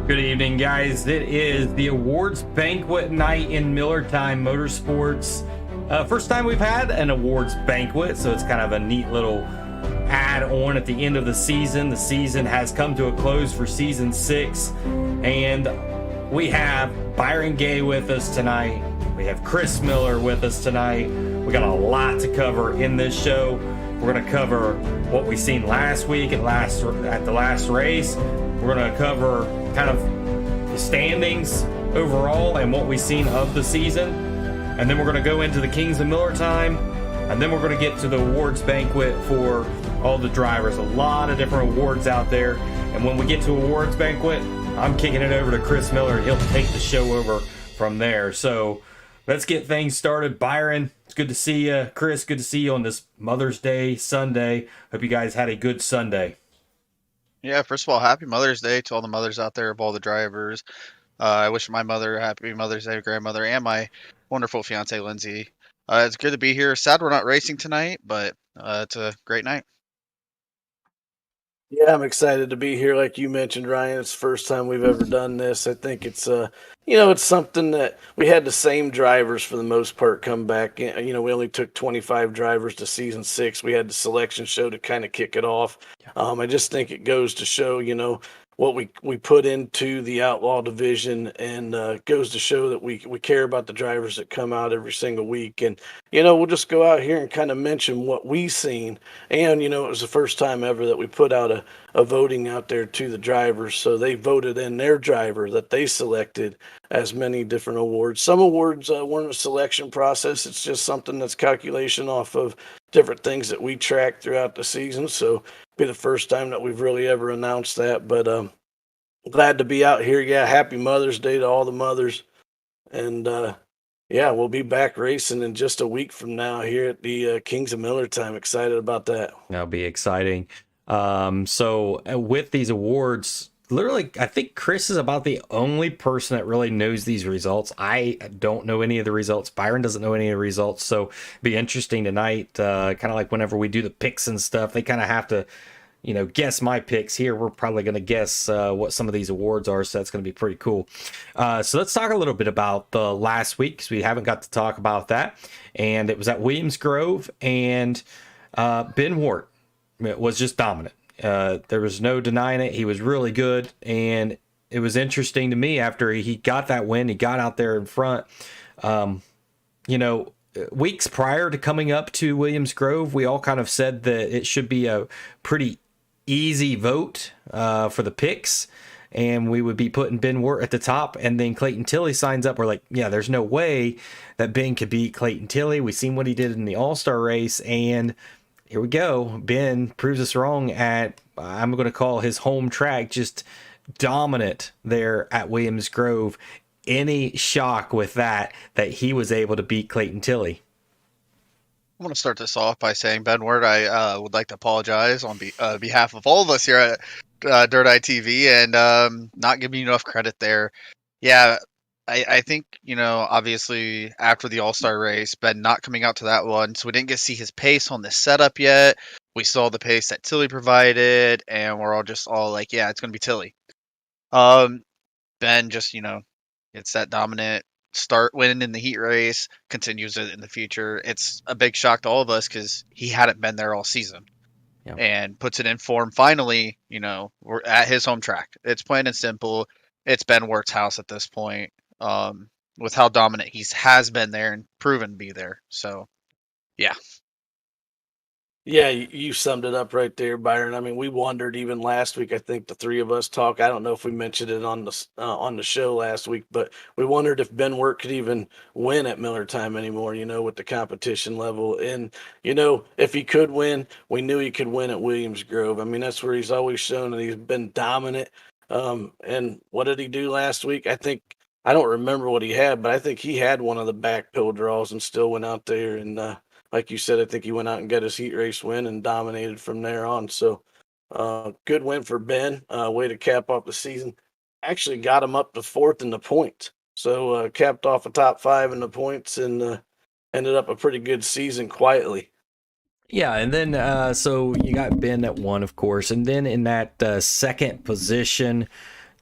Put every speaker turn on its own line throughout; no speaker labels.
Good evening, guys. It is the awards banquet night in Millertime Motorsports. First time we've had an awards banquet, so it's kind of a neat little add-on at the end of the season. The season has come to a close for season 6, and we have Byron Gay with us tonight. We have Chris Miller with us tonight. We got a lot to cover in this show. We're going to cover what we seen last week at the last race. We're going to cover kind of the standings overall and what we've seen of the season. And then we're going to go into the Kings of Millertime. And then we're going to get to the awards banquet for all the drivers. A lot of different awards out there. And when we get to awards banquet, I'm kicking it over to Chris Miller. He'll take the show over from there. So let's get things started. Byron, it's good to see you. Chris, good to see you on this Mother's Day Sunday. Hope you guys had a good Sunday.
Yeah, first of all, happy Mother's Day to all the mothers out there of all the drivers. I wish my mother happy Mother's Day, grandmother, and my wonderful fiance, Lindsay. It's good to be here. Sad we're not racing tonight, but it's a great night.
Yeah, I'm excited to be here. Like you mentioned, Ryan, it's the first time we've ever done this. I think it's it's something that we had the same drivers for the most part come back. We only took 25 drivers to season 6. We had the selection show to kind of kick it off. I just think it goes to show, what we put into the outlaw division, and goes to show that we care about the drivers that come out every single week. And we'll just go out here and kind of mention what we've seen. And it was the first time ever that we put out a voting out there to the drivers, so they voted in their driver that they selected as many different awards. Some awards weren't a selection process. It's just something that's calculation off of different things that we track throughout the season. So be the first time that we've really ever announced that. But glad to be out here. Yeah, happy Mother's Day to all the mothers. And we'll be back racing in just a week from now here at the Kings of Millertime. Excited about that.
That'll be exciting. So with these awards, literally, I think Chris is about the only person that really knows these results. I don't know any of the results. Byron doesn't know any of the results. So it'll be interesting tonight. Kind of like whenever we do the picks and stuff, they kind of have to, guess my picks. Here we're probably going to guess what some of these awards are, so that's going to be pretty cool. So let's talk a little bit about the last week, because we haven't got to talk about that. And it was at Williams Grove, and Ben Wart was just dominant. There was no denying it. He was really good, and it was interesting to me after he got that win. He got out there in front. Weeks prior to coming up to Williams Grove, we all kind of said that it should be a pretty easy vote for the picks, and we would be putting Ben Wirt at the top, and then Clayton Tilley signs up. We're like, yeah, there's no way that Ben could beat Clayton Tilley. We've seen what he did in the All-Star race, and here we go. Ben proves us wrong at, I'm going to call his home track, just dominant there at Williams Grove. Any shock with that he was able to beat Clayton Tilley?
I'm going to start this off by saying, Ben Ward, I would like to apologize on behalf of all of us here at Dirt Eye TV and not giving you enough credit there. Yeah, I think, obviously after the All-Star race, Ben not coming out to that one, so we didn't get to see his pace on the setup yet. We saw the pace that Tilley provided, and we're all like, yeah, it's going to be Tilley. Ben just, it's that dominant start winning in the heat race, continues it in the future. It's a big shock to all of us because he hadn't been there all season. Yeah. And puts it in form finally. We're at his home track. It's plain and simple. It's Ben Wirt's house at this point, with how dominant he has been there and proven to be there. So, yeah.
Yeah, you summed it up right there, Byron. I mean, we wondered even last week. I think the three of us talk. I don't know if we mentioned it on the show last week, but we wondered if Ben Wirt could even win at Miller Time anymore. With the competition level, and if he could win, we knew he could win at Williams Grove. I mean, that's where he's always shown that he's been dominant. And what did he do last week? I don't remember what he had, but I think he had one of the back pill draws and still went out there and. Like you said, I think he went out and got his heat race win and dominated from there on. So, good win for Ben. Way to cap off the season. Actually got him up to fourth in the points. So, capped off a top 5 in the points and ended up a pretty good season quietly.
Yeah, and then so you got Ben at 1, of course, and then in that second position,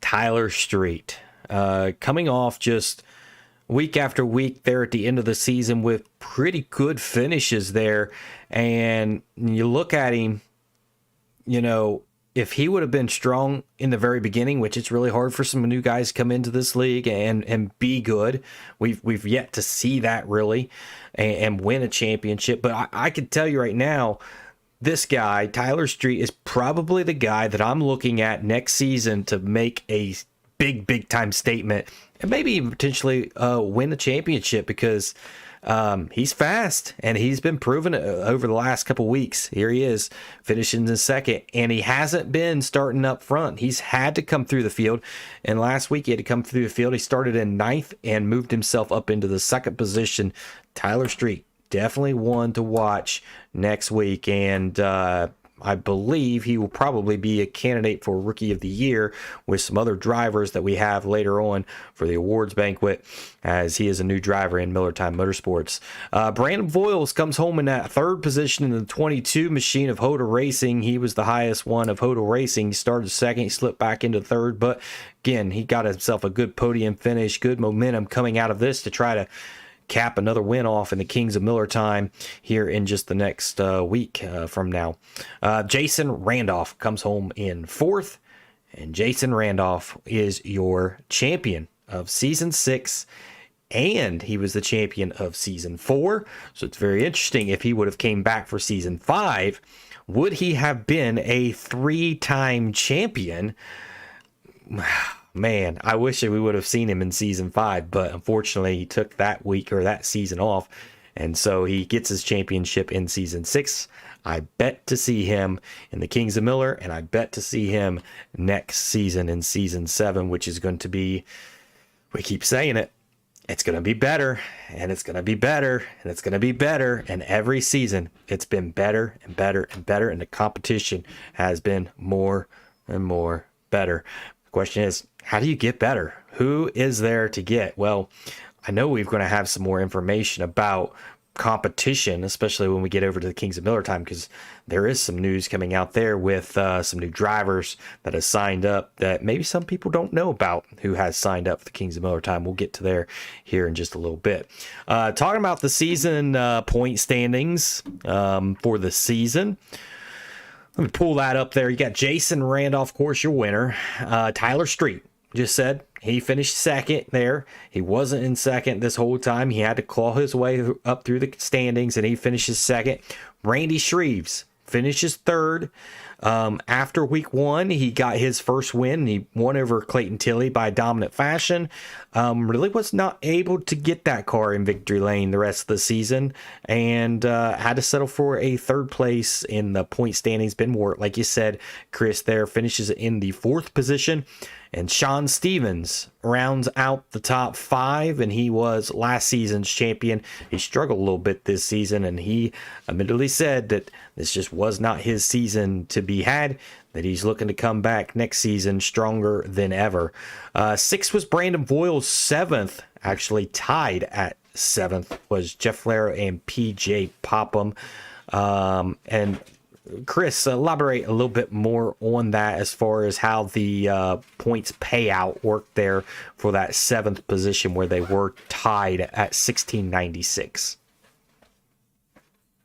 Tyler Street, coming off just week after week there at the end of the season with pretty good finishes there. And you look at him, if he would have been strong in the very beginning, which it's really hard for some new guys to come into this league and be good. We've yet to see that really and win a championship. But I can tell you right now, this guy, Tyler Street, is probably the guy that I'm looking at next season to make a big time statement and maybe even potentially win the championship because he's fast and he's been proven it over the last couple weeks. Here he is finishing in second, and he hasn't been starting up front. He's had to come through the field, and last week he had to come through the field. He started in 9th and moved himself up into the second position. Tyler Street, definitely one to watch next week, and I believe he will probably be a candidate for Rookie of the Year with some other drivers that we have later on for the awards banquet, as he is a new driver in Miller Time Motorsports. Brandon Voiles comes home in that third position in the 22 machine of Hoda Racing. He was the highest one of Hoda Racing. He started second, he slipped back into third, but again, he got himself a good podium finish, good momentum coming out of this to try to cap another win off in the Kings of Miller Time here in just the next week from now. Jason Randolph comes home in 4th, and Jason Randolph is your champion of Season 6, and he was the champion of Season 4, so it's very interesting if he would have came back for Season 5, would he have been a 3-time champion? Man, I wish we would have seen him in Season 5, but unfortunately he took that week or that season off, and so he gets his championship in Season 6. I bet to see him in the Kings of Miller, and I bet to see him next season in Season 7, which is going to be, we keep saying it, it's going to be better, and it's going to be better, and it's going to be better, and every season it's been better and better and better, and the competition has been more and more better. The question is, how do you get better? Who is there to get? Well, I know we're going to have some more information about competition, especially when we get over to the Kings of Miller Time, because there is some news coming out there with some new drivers that have signed up that maybe some people don't know about who has signed up for the Kings of Miller Time. We'll get to there here in just a little bit. Talking about the season point standings for the season. Let me pull that up there. You got Jason Randolph, of course, your winner. Tyler Street, just said he finished second there. He wasn't in second this whole time. He had to claw his way up through the standings, and he finishes second. Randy Shreves finishes third. After week one, he got his first win. He won over Clayton Tilley by dominant fashion. Really was not able to get that car in victory lane the rest of the season, and had to settle for a third place in the point standings. Ben Wart, like you said, Chris, there finishes in the fourth position. And Sean Stevens rounds out the top five, and he was last season's champion. He struggled a little bit this season, and he admittedly said that this just was not his season to be had, that he's looking to come back next season stronger than ever. Sixth was Brandon Voiles. Seventh, actually tied at seventh, was Jeff Flero and PJ Popham. And Chris, elaborate a little bit more on that as far as how the points payout worked there for that seventh position where they were tied at 1696.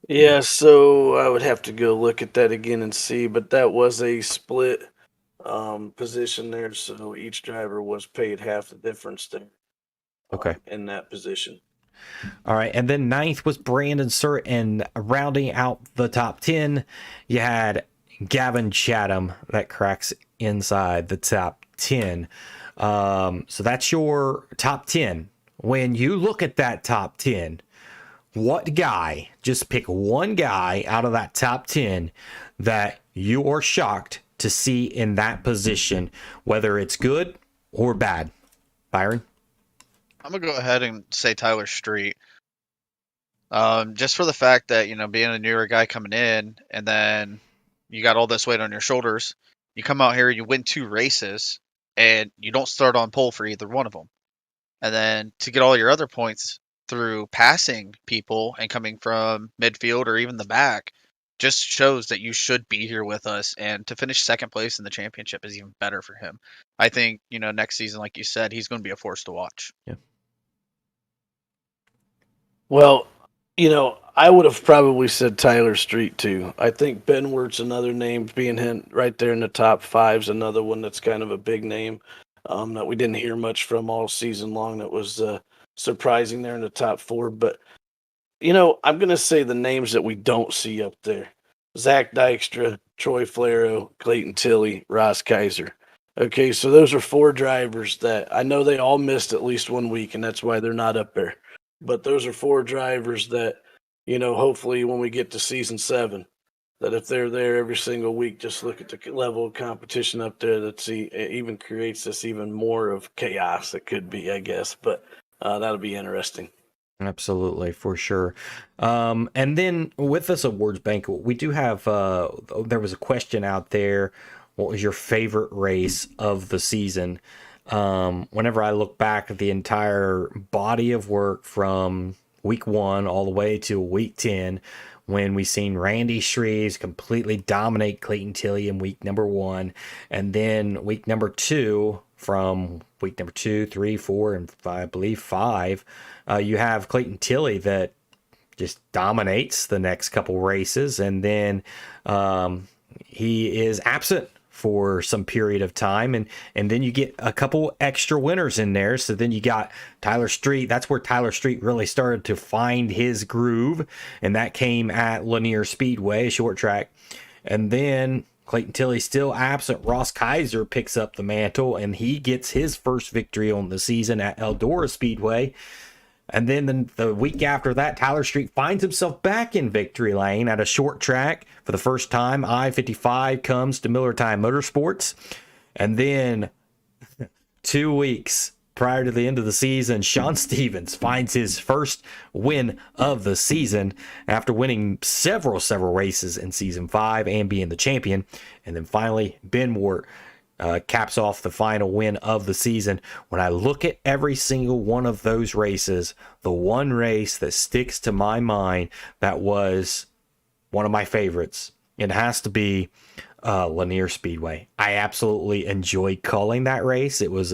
Yeah, so I would have to go look at that again and see, but that was a split position there, so each driver was paid half the difference there.
Okay.
In that position.
All right, and then ninth was Brandon Surt, and rounding out the top 10, you had Gavin Chatham that cracks inside the top 10. So that's your top 10. When you look at that top 10, what guy, just pick one guy out of that top 10 that you are shocked to see in that position, whether it's good or bad? Byron?
I'm gonna go ahead and say Tyler Street. Just for the fact that, being a newer guy coming in, and then you got all this weight on your shoulders. You come out here, you win 2 races, and you don't start on pole for either one of them. And then to get all your other points through passing people and coming from midfield or even the back, just shows that you should be here with us. And to finish second place in the championship is even better for him. I think, next season, like you said, he's going to be a force to watch.
Yeah.
Well, I would have probably said Tyler Street too. I think Ben Wert's another name, being him right there in the top 5's another one that's kind of a big name that we didn't hear much from all season long. That was surprising there in the top 4. But, I'm going to say the names that we don't see up there. Zach Dykstra, Troy Flero, Clayton Tilley, Ross Kaiser. Okay, so those are 4 drivers that I know they all missed at least 1 week, and that's why they're not up there. But those are 4 drivers that, hopefully when we get to season 7, that if they're there every single week, just look at the level of competition up there, that even creates this even more of chaos that could be, I guess. But that'll be interesting.
Absolutely, for sure. And then with this awards banquet, we do have, there was a question out there. What was your favorite race of the season? Whenever I look back at the entire body of work from week 1 all the way to week 10, when we seen Randy Shreves completely dominate Clayton Tilley in week number 1, and then week number 2, from week number 2, 3, 4, and I believe 5, you have Clayton Tilley that just dominates the next couple races, and then he is absent for some period of time, and then you get a couple extra winners in there. So then you got Tyler Street. That's where Tyler Street really started to find his groove, and that came at Lanier Speedway, short track. And then Clayton Tilley still absent. Ross Kaiser picks up the mantle, and he gets his first victory on the season at Eldora Speedway. And then the week after that, Tyler Street finds himself back in victory lane at a short track for the first time. I-55 comes to Miller Time Motorsports. And then 2 weeks prior to the end of the season, Sean Stevens finds his first win of the season after winning several races in season 5 and being the champion. And then finally, Ben Wart caps off the final win of the season. When I look at every single one of those races, the one race that sticks to my mind that was one of my favorites, it has to be Lanier Speedway. I absolutely enjoyed calling that race. It was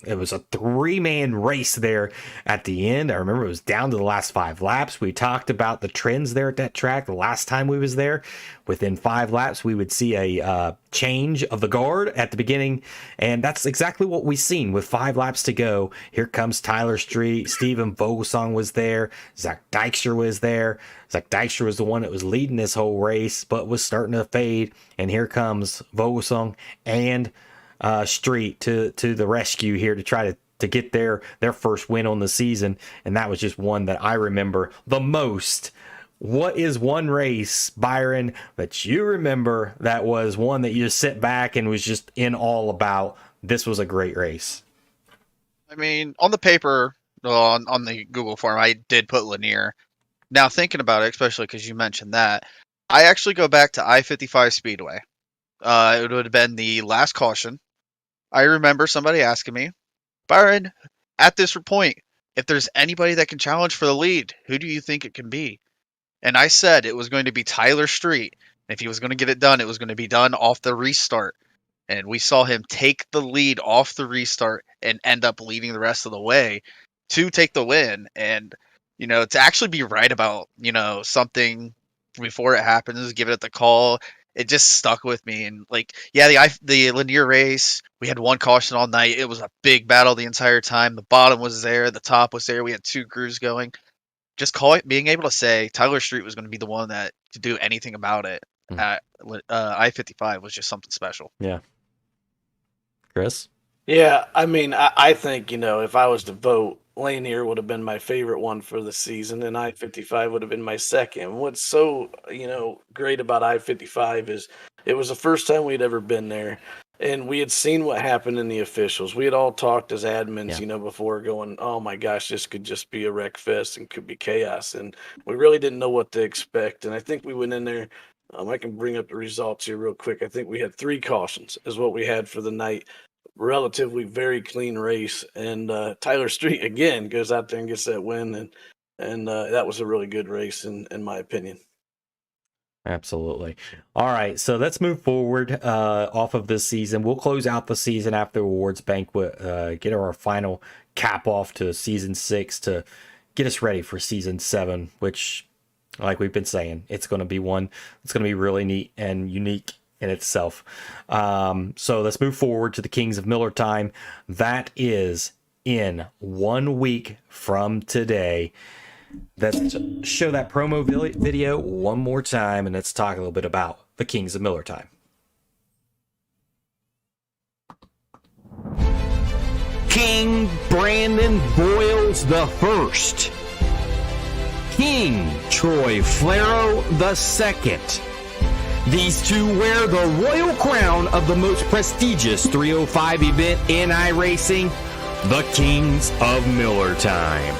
It was a 3-man race there at the end. I remember it was down to the last 5 laps. We talked about the trends there at that track the last time we was there. Within 5 laps, we would see a change of the guard at the beginning, and that's exactly what we seen with 5 laps to go. Here comes Tyler Street. Steven Vogelsong was there. Zach Dykstra was there. Zach Dykstra was the one that was leading this whole race, but was starting to fade. And here comes Vogelsong and Street to the rescue here to try to get their first win on the season, and that was just one that I remember the most. What is one race, Byron, that you remember that was one that you just sit back and was just in all about? This was a great race.
I mean, on the paper, on the Google form, I did put Lanier. Now thinking about it, especially because you mentioned that, I actually go back to I-55 Speedway. It would have been the last caution. I remember somebody asking me, Byron, at this point, if there's anybody that can challenge for the lead, who do you think it can be? And I said it was going to be Tyler Street. If he was going to get it done, it was going to be done off the restart. And we saw him take the lead off the restart and end up leading the rest of the way to take the win. And, to actually be right about, something before it happens, give it the call, it just stuck with me. And the Lanier race, we had one caution all night. It was a big battle the entire time. The bottom was there, the top was there. We had 2 crews going. Just being able to say Tyler Street was going to be the one that could do anything about it at I-55 was just something special.
Yeah. Chris?
Yeah, I mean, I think, if I was to vote, Lanier would have been my favorite one for the season, and I-55 would have been my second. What's so, great about I-55 is it was the first time we'd ever been there, and we had seen what happened in the officials. We had all talked as admins, before going, oh my gosh, this could just be a wreck fest and could be chaos, and we really didn't know what to expect. And I think we went in there. I can bring up the results here real quick. I think we had 3 cautions is what we had for the night. Relatively very clean race, and Tyler Street again goes out there and gets that win, and that was a really good race in my opinion.
Absolutely. All right, so let's move forward off of this season. We'll close out the season after the awards banquet, get our final cap off to season 6 to get us ready for season 7, which, like we've been saying, it's going to be one. It's going to be really neat and unique in itself. So let's move forward to the Kings of Miller time. That is in 1 week from today. Let's show that promo video one more time, and let's talk a little bit about the Kings of Miller time. King Brandon Boyles the First, King Troy Flero the Second. These 2 wear the royal crown of the most prestigious 305 event in iRacing, the Kings of Miller Time.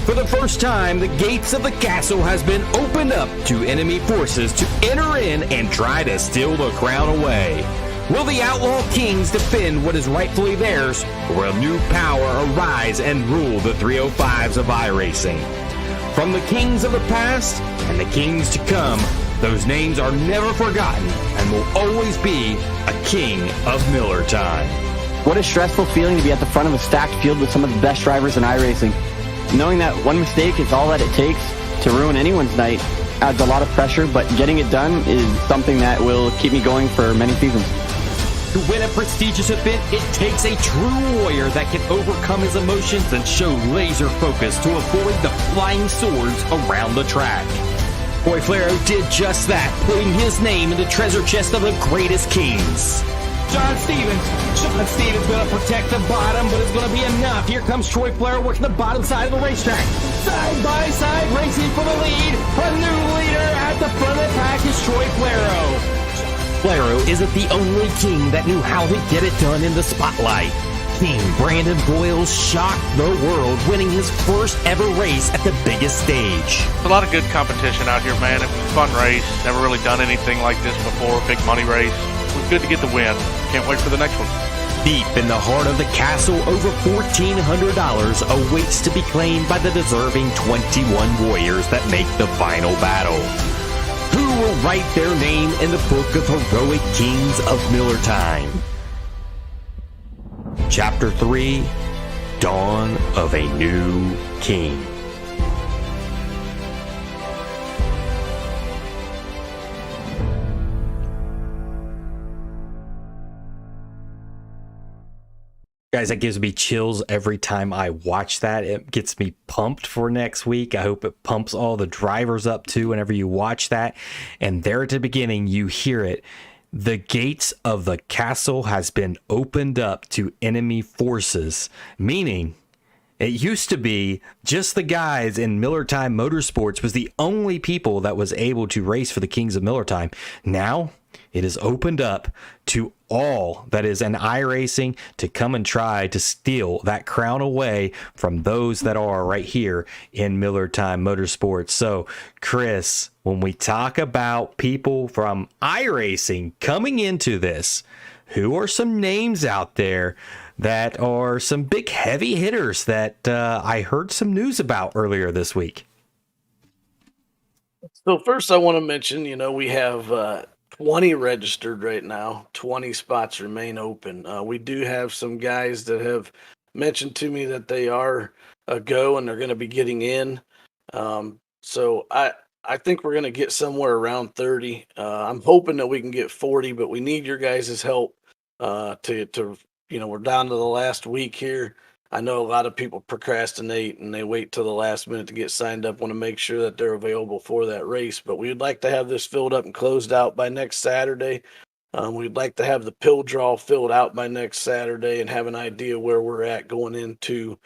For the first time, the gates of the castle has been opened up to enemy forces to enter in and try to steal the crown away. Will the Outlaw Kings defend what is rightfully theirs, or will new power arise and rule the 305s of iRacing? From the kings of the past and the kings to come, those names are never forgotten and will always be a King of Miller Time.
What a stressful feeling to be at the front of a stacked field with some of the best drivers in iRacing. Knowing that one mistake is all that it takes to ruin anyone's night adds a lot of pressure, but getting it done is something that will keep me going for many seasons.
To win a prestigious event, it takes a true warrior that can overcome his emotions and show laser focus to avoid the flying swords around the track. Troy Flero did just that, putting his name in the treasure chest of the greatest kings. John Stevens going to protect the bottom, but it's going to be enough. Here comes Troy Flero working the bottom side of the racetrack. Side by side, racing for the lead. A new leader at the front of the pack is Troy Flero. Flero isn't the only king that knew how to get it done in the spotlight. King Brandon Boyles shocked the world, winning his first ever race at the biggest stage.
A lot of good competition out here, man. It was a fun race. Never really done anything like this before. Big money race. It was good to get the win. Can't wait for the next one.
Deep in the heart of the castle, over $1,400 awaits to be claimed by the deserving 21 warriors that make the final battle. Who will write their name in the book of heroic kings of Miller Time? Chapter 3, Dawn of a New King. Guys, that gives me chills every time I watch that. It gets me pumped for next week. I hope it pumps all the drivers up too whenever you watch that. And there at the beginning, you hear it. The gates of the castle has been opened up to enemy forces, meaning it used to be just the guys in Miller Time Motorsports was the only people that was able to race for the Kings of Miller Time. Now it is opened up to all that is in iRacing to come and try to steal that crown away from those that are right here in Miller Time Motorsports. So, Chris, when we talk about people from iRacing coming into this, who are some names out there that are some big heavy hitters that I heard some news about earlier this week?
So first I want to mention, we have 20 registered right now. 20 spots remain open. We do have some guys that have mentioned to me that they are a go and they're going to be getting in. So I think we're going to get somewhere around 30. I'm hoping that we can get 40, but we need your guys' help to we're down to the last week here. I know a lot of people procrastinate and they wait till the last minute to get signed up, want to make sure that they're available for that race. But we'd like to have this filled up and closed out by next Saturday. We'd like to have the pill draw filled out by next Saturday and have an idea where we're at going into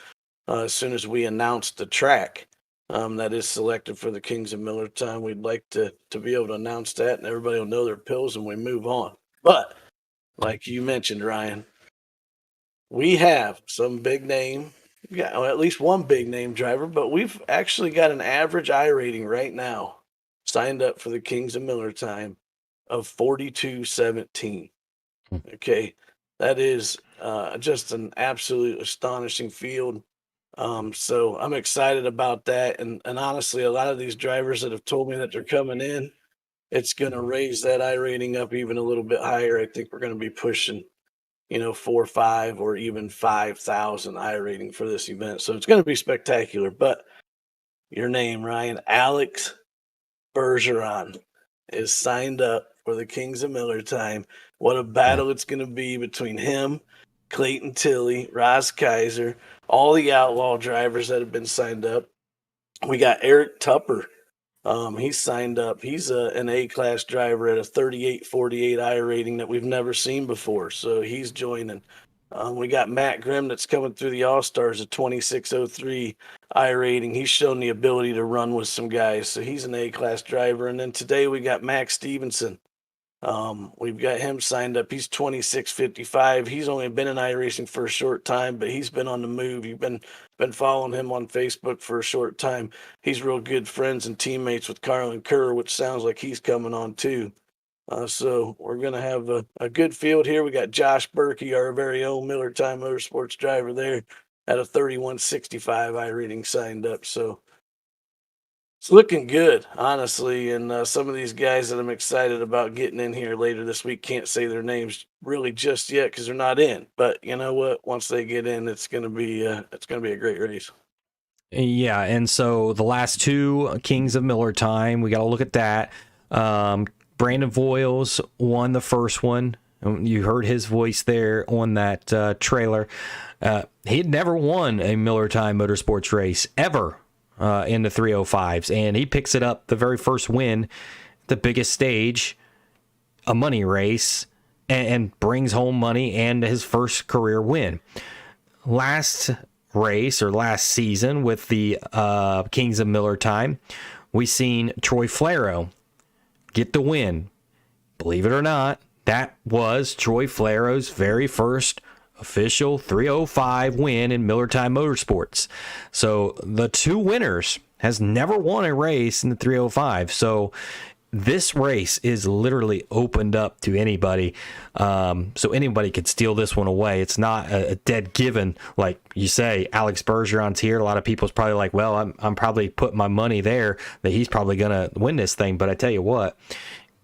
as soon as we announce the track that is selected for the Kings of Miller Time. We'd like to be able to announce that and everybody will know their pills and we move on. But like you mentioned, Ryan, we have some big name, at least one big name driver, but we've actually got an average I rating right now signed up for the Kings of Miller Time of 42-17. Okay, that is just an absolute astonishing field. So I'm excited about that. And honestly, a lot of these drivers that have told me that they're coming in, it's going to raise that I rating up even a little bit higher. I think we're going to be pushing 4, 5, or even 5,000 I rating for this event. So it's going to be spectacular. But your name, Ryan, Alex Bergeron, is signed up for the Kings of Miller Time. What a battle it's going to be between him, Clayton Tilley, Ross Kaiser, all the outlaw drivers that have been signed up. We got Eric Tupper. He's signed up. He's an A-class driver at a 38-48 I rating that we've never seen before. So he's joining. We got Matt Grimm that's coming through the All-Stars at 26-03 I rating. He's shown the ability to run with some guys. So he's an A-class driver. And then today we got Max Stevenson. We've got him signed up. He's 26-55. He's only been in iRacing for a short time, but he's been on the move. You've been following him on Facebook for a short time. He's real good friends and teammates with Carlin Kerr, which sounds like he's coming on too. So we're going to have a good field here. We got Josh Berkey, our very own Miller Time Motorsports driver there at a 31-65 I rating signed up. So it's looking good, honestly, and some of these guys that I'm excited about getting in here later this week can't say their names really just yet because they're not in. But you know what? Once they get in, it's gonna be a great race.
Yeah, and so the last two Kings of Miller Time, we got to look at that. Brandon Voiles won the first one. You heard his voice there on that trailer. He had never won a Miller Time Motorsports race ever. In the 305s, and he picks it up the very first win, the biggest stage, a money race, and brings home money and his first career win. Last race or last season with the Kings of Miller Time, we seen Troy Flaro get the win. Believe it or not, that was Troy Flaro's very first official 305 win in Miller Time Motorsports. So the two winners has never won a race in the 305. So this race is literally opened up to anybody. So anybody could steal this one away. It's not a dead given. Like you say, Alex Bergeron's here. A lot of people's probably like, well, I'm probably putting my money there that he's probably going to win this thing. But I tell you what,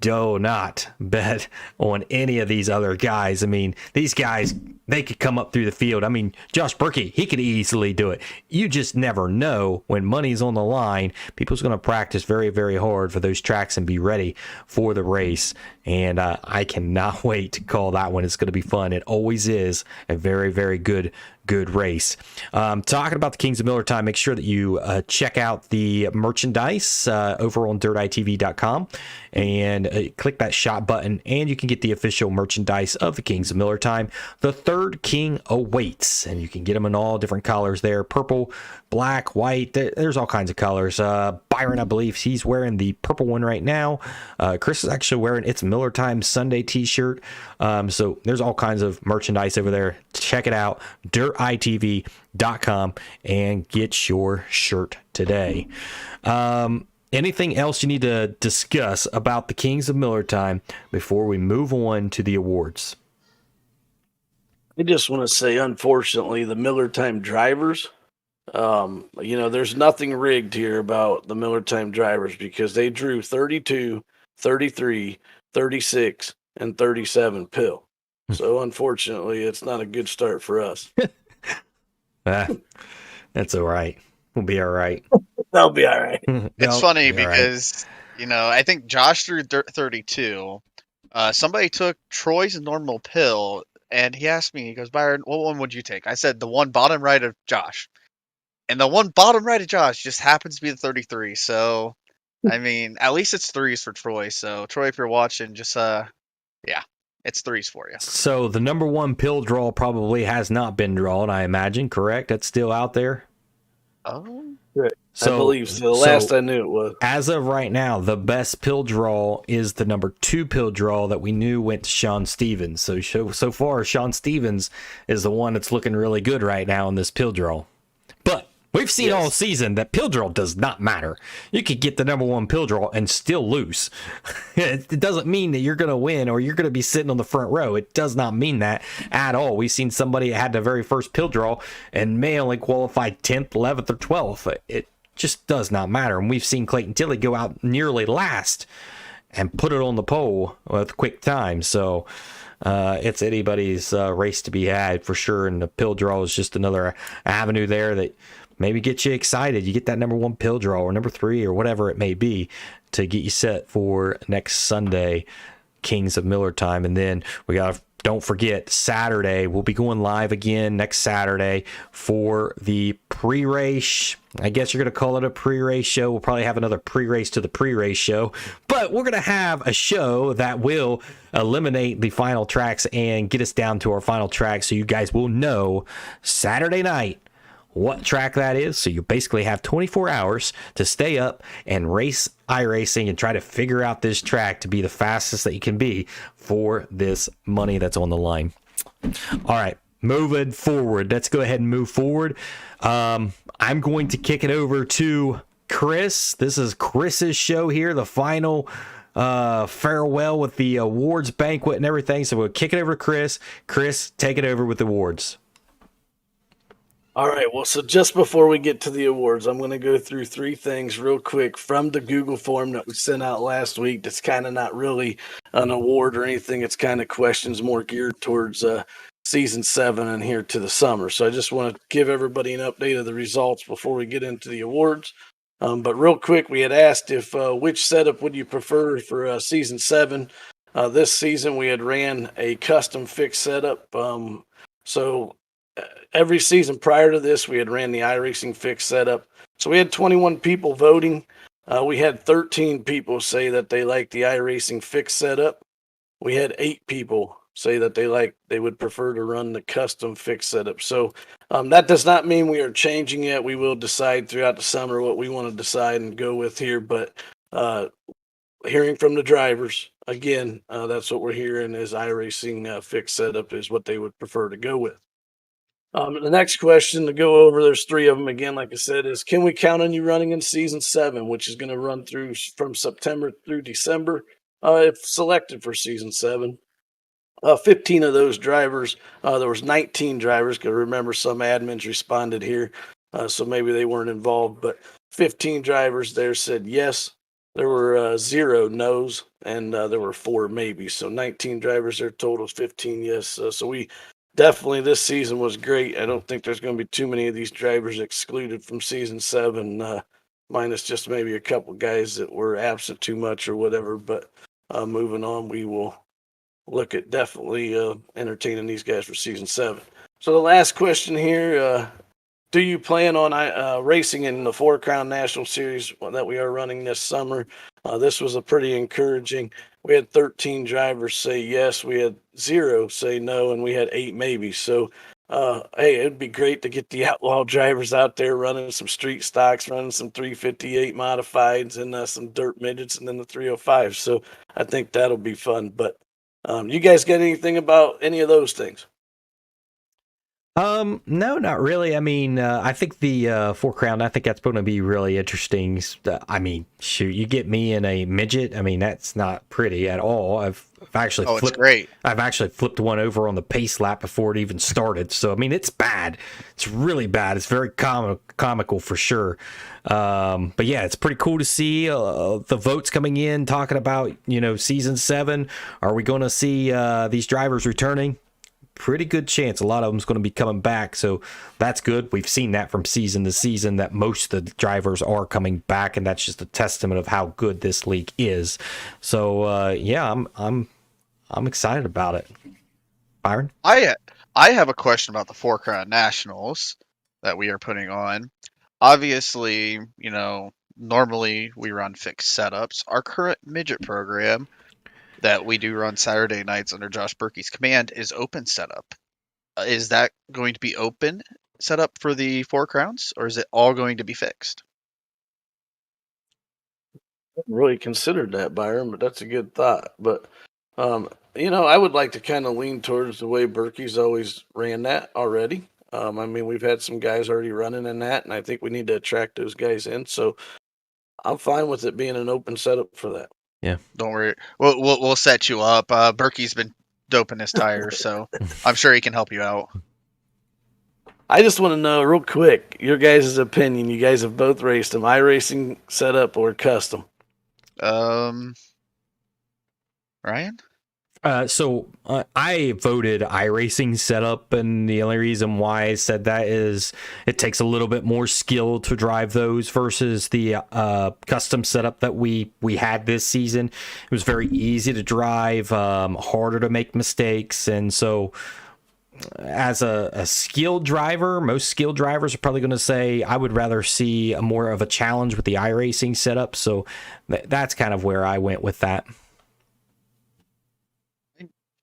do not bet on any of these other guys. I mean, these guys, they could come up through the field. I mean, Josh Berkey, he could easily do it. You just never know when money's on the line. People's going to practice very, very hard for those tracks and be ready for the race. And I cannot wait to call that one. It's going to be fun. It always is a very, very good race. Talking about the Kings of Miller Time, make sure that you check out the merchandise over on dirtitv.com and click that shop button, and you can get the official merchandise of the Kings of Miller Time. The third king awaits, and you can get them in all different colors there: purple, black, white. There's all kinds of colors. Byron, I believe he's wearing the purple one right now. Chris is actually wearing It's Miller Time Sunday t-shirt. So there's all kinds of merchandise over there. Check it out, dirtitv.com, and get your shirt today. Anything else you need to discuss about the Kings of Miller Time before we move on to the awards?
I just want to say, unfortunately, the Miller Time drivers, there's nothing rigged here about the Miller Time drivers because they drew 32, 33, 36, and 37 pill. So, unfortunately, it's not a good start for us.
That's all right. We'll be all right.
That'll be all right.
It's funny because, I think Josh threw 32. Somebody took Troy's normal pill, and he asked me, he goes, Byron, what one would you take? I said the one bottom right of Josh. And the one bottom right of Josh just happens to be the 33. So, I mean, at least it's threes for Troy. So, Troy, if you're watching, just, it's threes for you.
So, the number one pill draw probably has not been drawn, I imagine, correct? That's still out there?
Oh, right. So, I believe so. The last I knew it was.
As of right now, the best pill draw is the number 2 pill draw that we knew went to Sean Stevens. So far, Sean Stevens is the one that's looking really good right now in this pill draw. But we've seen all season that pill draw does not matter. You could get the number 1 pill draw and still lose. It doesn't mean that you're going to win or you're going to be sitting on the front row. It does not mean that at all. We've seen somebody that had the very first pill draw and may only qualify 10th, 11th, or 12th. It just does not matter. And we've seen Clayton Tilley go out nearly last and put it on the pole with quick time. So it's anybody's race to be had for sure. And the pill draw is just another avenue there that maybe get you excited. You get that number 1 pill draw or number 3 or whatever it may be to get you set for next Sunday, Kings of Miller Time. And then don't forget, Saturday, we'll be going live again next Saturday for the pre-race. I guess you're going to call it a pre-race show. We'll probably have another pre-race to the pre-race show. But we're going to have a show that will eliminate the final tracks and get us down to our final track so you guys will know Saturday night what track that is. So you basically have 24 hours to stay up and race iRacing and try to figure out this track to be the fastest that you can be for this money that's on the line. All right, moving forward. Let's go ahead and move forward. I'm going to kick it over to Chris. This is Chris's show here, the final farewell with the awards banquet and everything. So we'll kick it over to Chris. Chris, take it over with the awards.
All right, well, so just before we get to the awards, I'm going to go through 3 things real quick from the Google form that we sent out last week. That's kind of not really an award or anything. It's kind of questions more geared towards season 7 and here to the summer. So I just want to give everybody an update of the results before we get into the awards. But real quick, we had asked if which setup would you prefer for season 7. This season, we had ran a custom fixed setup. Every season prior to this, we had ran the iRacing fixed setup. So we had 21 people voting. We had 13 people say that they like the iRacing fixed setup. We had 8 people say that they would prefer to run the custom fixed setup. So that does not mean we are changing it. We will decide throughout the summer what we want to decide and go with here. But hearing from the drivers, again, that's what we're hearing is iRacing fixed setup is what they would prefer to go with. The next question to go over, there's 3 of them again, like I said, is can we count on you running in season 7, which is going to run through from September through December, if selected for season 7. 15 of those drivers, there was 19 drivers, because remember some admins responded here, so maybe they weren't involved, but 15 drivers there said yes. there were 0 no's, and there were 4 maybes. So 19 drivers there total, 15 yes. So we definitely, this season was great. I don't think there's going to be too many of these drivers excluded from season 7, minus just maybe a couple guys that were absent too much or whatever. But moving on, we will look at definitely entertaining these guys for season 7. So the last question here, do you plan on racing in the Four Crown National Series that we are running this summer? This was a pretty encouraging. We had 13 drivers say yes, we had 0 say no, and we had 8 maybes. So, hey, it'd be great to get the outlaw drivers out there running some street stocks, running some 358 modifieds, and some dirt midgets, and then the 305. So I think that'll be fun. But you guys got anything about any of those things?
No, not really. I mean, I think the Four Crown, I think that's going to be really interesting. I mean, shoot, you get me in a midget. I mean, that's not pretty at all. I've actually
it's great.
I've actually flipped one over on the pace lap before it even started. So, I mean, it's bad. It's really bad. It's very comical for sure. But yeah, it's pretty cool to see the votes coming in, talking about, season 7. Are we going to see these drivers returning? Pretty good chance a lot of them's going to be coming back, so that's good. We've seen that from season to season that most of the drivers are coming back, and that's just a testament of how good this league is. So yeah, I'm excited about it. Byron,
I have a question about the Four Crown Nationals that we are putting on. Obviously, normally we run fixed setups. Our current midget program that we do run Saturday nights under Josh Berkey's command is open setup. Is that going to be open setup for the Four Crowns, or is it all going to be fixed?
I hadn't really considered that, Byron, but that's a good thought. But I would like to kind of lean towards the way Berkey's always ran that already. I mean, we've had some guys already running in that, and I think we need to attract those guys in. So I'm fine with it being an open setup for that.
yeah,
Don't worry, we'll set you up. Berkey's been doping his tires, so I'm sure he can help you out.
I just want to know real quick your guys' opinion. You guys have both raced them, iRacing setup or custom?
Ryan?
So I voted iRacing setup, and the only reason why I said that is it takes a little bit more skill to drive those versus the custom setup that we had this season. It was very easy to drive, harder to make mistakes, and so as a skilled driver, most skilled drivers are probably going to say I would rather see more of a challenge with the iRacing setup. So that's kind of where I went with that.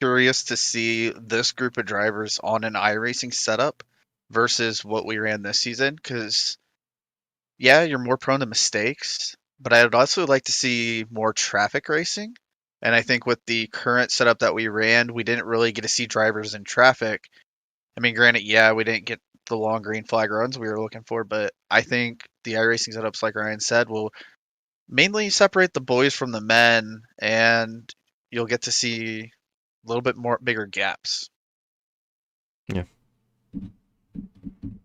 Curious to see this group of drivers on an iRacing setup versus what we ran this season, because yeah, you're more prone to mistakes, but I would also like to see more traffic racing. And I think with the current setup that we ran, we didn't really get to see drivers in traffic. I mean, granted, yeah, we didn't get the long green flag runs we were looking for, but I think the iRacing setups, like Ryan said, will mainly separate the boys from the men, and you'll get to see a little bit more bigger gaps.
Yeah,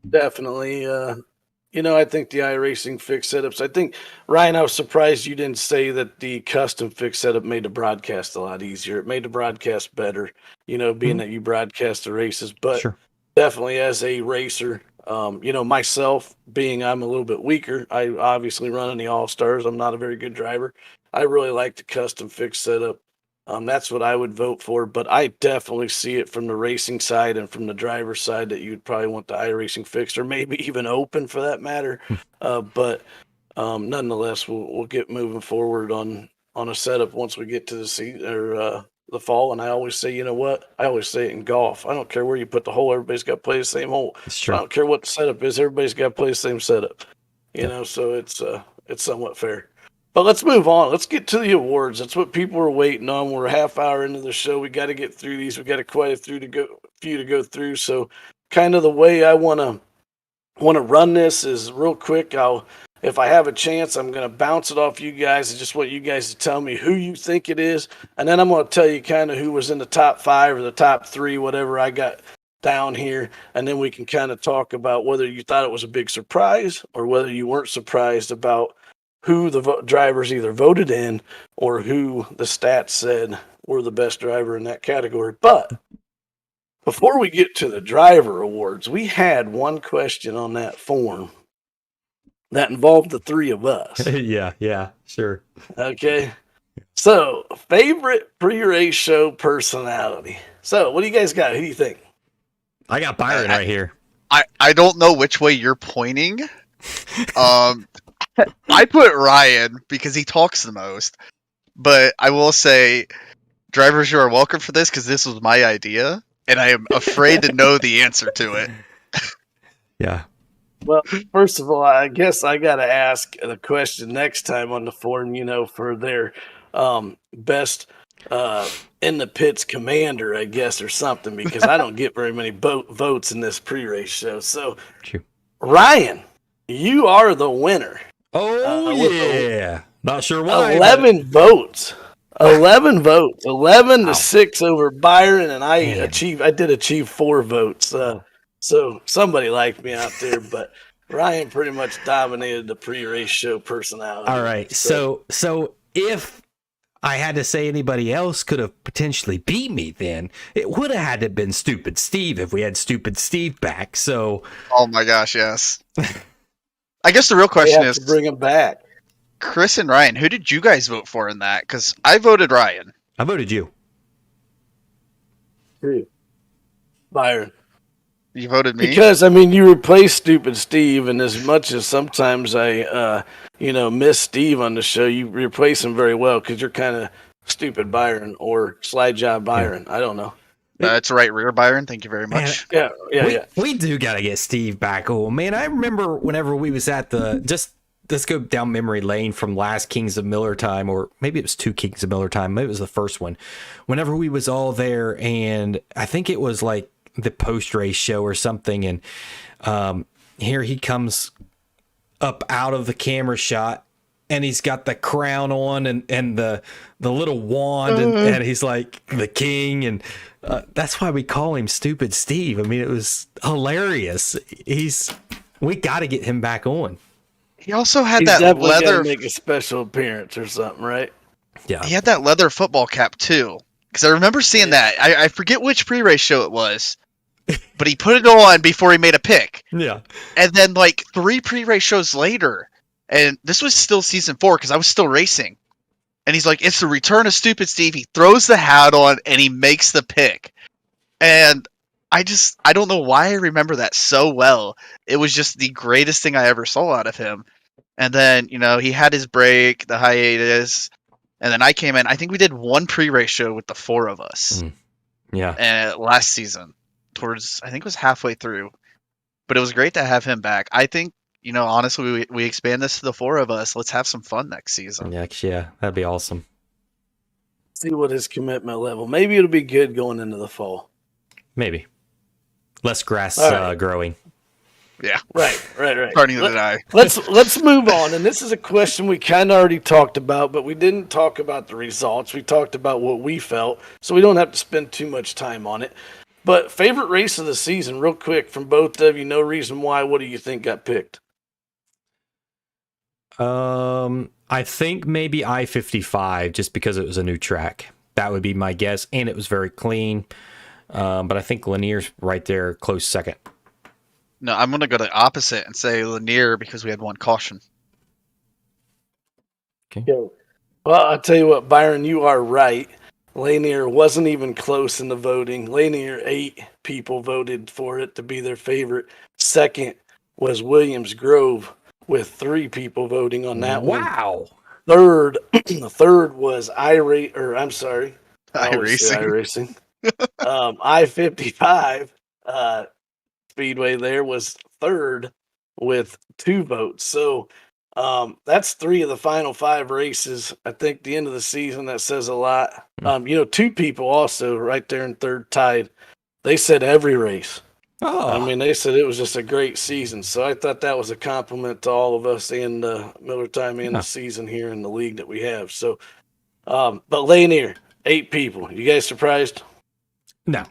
definitely. I think the iRacing fixed setups. I think, Ryan, I was surprised you didn't say that the custom fixed setup made the broadcast a lot easier. It made the broadcast better, being that you broadcast the races. But
sure.
Definitely as a racer, myself being I'm a little bit weaker, I obviously run in the All-Stars. I'm not a very good driver. I really like the custom fixed setup. That's what I would vote for, but I definitely see it from the racing side and from the driver's side that you'd probably want the iRacing fixed or maybe even open for that matter. But nonetheless, we'll get moving forward on a setup once we get to the season or the fall. And I always say, you know what? I always say it in golf. I don't care where you put the hole. Everybody's got to play the same hole.
It's true.
I don't care what the setup is. Everybody's got to play the same setup. So it's somewot fair. But let's move on. Let's get to the awards. That's what people are waiting on. We're a half hour into the show. We got to get through these. We got quite a few to go through. So, kind of the way I want to run this is real quick. If I have a chance, I'm going to bounce it off you guys and just want you guys to tell me who you think it is, and then I'm going to tell you kind of who was in the top 5 or the top 3, whatever I got down here, and then we can kind of talk about whether you thought it was a big surprise or whether you weren't surprised about who the drivers either voted in or who the stats said were the best driver in that category. But before we get to the driver awards, we had one question on that form that involved the three of us.
Yeah, sure.
Okay. So, favorite pre-race show personality. So, what do you guys got? Who do you think?
I got Byron right here.
I don't know which way you're pointing. I put Ryan because he talks the most. But I will say, drivers, you are welcome for this because this was my idea, and I am afraid to know the answer to it.
Yeah.
Well, first of all, I guess I got to ask the question next time on the form, for their best in the pits commander, I guess, or something, because I don't get very many votes in this pre-race show. So,
True.
Ryan, you are the winner.
Oh, yeah. Not sure why.
11 votes. 11 votes. 11-6 over Byron, and I did achieve 4 votes. So somebody liked me out there, but Ryan pretty much dominated the pre-race show personality.
All right. So if I had to say anybody else could have potentially beat me, then it would have had to have been Stupid Steve if we had Stupid Steve back. So,
oh my gosh, yes. I guess the real question is,
to bring him back.
Chris and Ryan, who did you guys vote for in that? Because I voted Ryan.
I voted you.
Byron.
You voted me?
Because, you replaced Stupid Steve, and as much as sometimes I, miss Steve on the show, you replace him very well because you're kind of Stupid Byron or Slide Job Byron. Yeah. I don't know.
That's right rear, Byron. Thank you very much.
Man, yeah.
We do got to get Steve back. Oh, man, I remember whenever we was at let's go down memory lane from last Kings of Miller time, or maybe it was 2 Kings of Miller time. Maybe it was the first one. Whenever we was all there, and I think it was like the post-race show or something, and here he comes up out of the camera shot, and he's got the crown on and the little wand, and he's like the king, and that's why we call him Stupid Steve. It was hilarious. We got to get him back on.
He also had
He's
that leather.
Make a special appearance or something, right?
Yeah.
He had that leather football cap too, because I remember seeing that. I forget which pre-race show it was, but he put it on before he made a pick.
Yeah.
And then 3 pre-race shows later, and this was still season 4 because I was still racing. And he's like, "It's the return of Stupid Steve." He throws the hat on and he makes the pick. And I don't know why I remember that so well. It was just the greatest thing I ever saw out of him. And then, he had his break, the hiatus, and then I came in. I think we did 1 pre-race show with the 4 of us.
Yeah.
And last season, I think it was halfway through. But it was great to have him back. I think, honestly, we expand this to the 4 of us. Let's have some fun next season.
Yeah, that'd be awesome.
See what his commitment level. Maybe it'll be good going into the fall.
Maybe. Less grass growing.
Yeah.
Right.
Starting to die.
Let's move on. And this is a question we kind of already talked about, but we didn't talk about the results. We talked about what we felt, so we don't have to spend too much time on it. But favorite race of the season, real quick, from both of you, no reason why. What do you think got picked?
I think maybe I-55, just because it was a new track. That would be my guess, and it was very clean. But I think Lanier's right there, close second.
No, I'm going to go the opposite and say Lanier because we had 1 caution.
Okay.
Well, I'll tell you what, Byron, you are right. Lanier wasn't even close in the voting. Lanier, 8 people voted for it to be their favorite. Second was Williams Grove with 3 people voting on that one.
Wow.
Third was iRacing. I-55 Speedway there was third with 2 votes. So that's 3 of the final 5 races. I think the end of the season, that says a lot. 2 people also right there in third tied. They said every race.
Oh.
They said it was just a great season. So I thought that was a compliment to all of us and Miller Time and the season here in the league that we have. So, but Lanier, 8 people. You guys surprised?
No,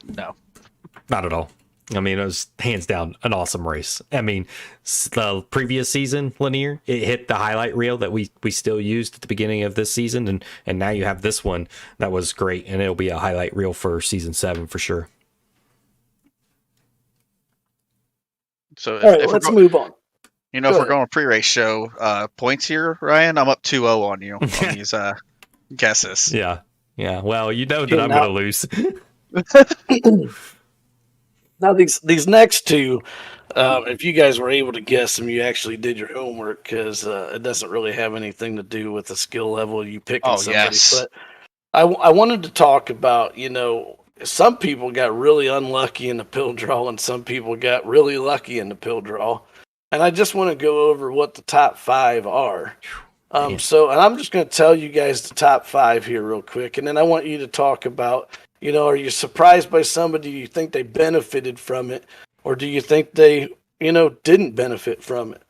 not at all. I mean, it was hands down an awesome race. I mean, the previous season, Lanier, it hit the highlight reel that we still used at the beginning of this season, and now you have this one that was great, and it'll be a highlight reel for season 7 for sure.
So
All right, let's move on.
if
Go
we're
ahead.
going pre-race show points here, Ryan, I'm up 2-0 on you on these guesses.
Yeah. Well, you know that
Okay,
I'm
now-
going to lose.
Now these next two, if you guys were able to guess them, you actually did your homework because it doesn't really have anything to do with the skill level you picking
Oh,
somebody.
yes.
But I wanted to talk about, some people got really unlucky in the pill draw and some people got really lucky in the pill draw. And I just want to go over what the top 5 are. And I'm just going to tell you guys the top 5 here real quick. And then I want you to talk about, are you surprised by somebody? Do you think they benefited from it? Or do you think they, didn't benefit from it?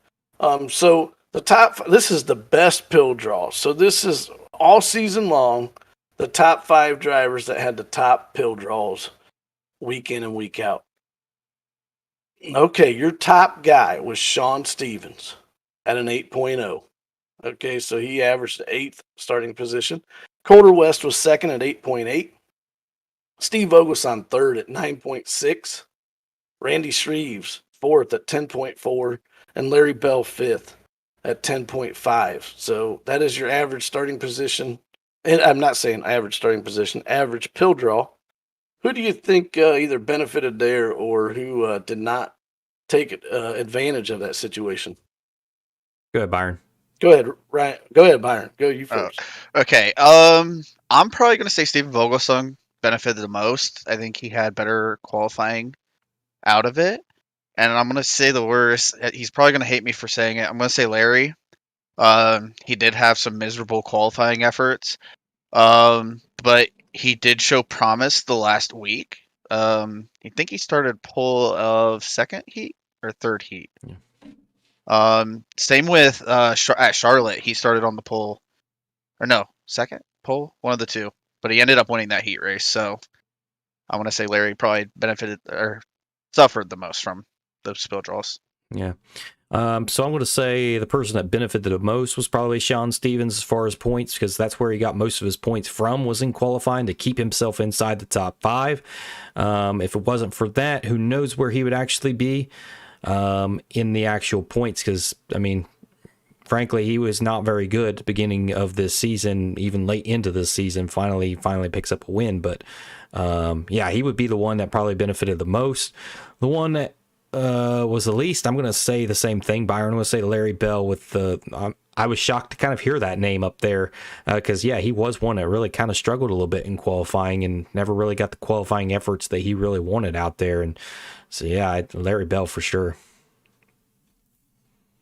So the this is the best pill draw. So this is all season long, the top 5 drivers that had the top pill draws week in and week out. Okay, your top guy was Sean Stevens at an 8.0. Okay, so he averaged the 8th starting position. Coulter West was second at 8.8. Steve Vogelsong third at 9.6. Randy Shreves fourth at 10.4. And Larry Bell fifth at 10.5. So that is your average starting position. And I'm not saying average starting position, average pill draw. Who do you think either benefited there or who did not take advantage of that situation?
Go ahead, Byron.
Go ahead, Ryan. Go ahead, Byron. Go you first.
Okay. I'm probably going to say Steven Vogelsong benefited the most. I think he had better qualifying out of it. And I'm going to say the worst. He's probably going to hate me for saying it. I'm going to say Larry. He did have some miserable qualifying efforts. But he did show promise the last week. I think he started pole of second heat or third heat. Yeah. Same with at Charlotte. He started on the pole. Or no, second pole? One of the two. But he ended up winning that heat race. So I want to say Larry probably benefited or suffered the most from those spill draws.
Yeah. So I'm going to say the person that benefited the most was probably Sean Stevens as far as points, because that's where he got most of his points from, was in qualifying to keep himself inside the top 5. If it wasn't for that, who knows where he would actually be in the actual points, because, I mean, frankly, he was not very good at the beginning of this season, even late into this season, finally picks up a win. But, yeah, he would be the one that probably benefited the most. The one that was the least, I'm going to say the same thing, Byron. I'm going to say Larry Bell with the... I was shocked to kind of hear that name up there because, yeah, he was one that really kind of struggled a little bit in qualifying and never really got the qualifying efforts that he really wanted out there. And so, yeah, Larry Bell for sure.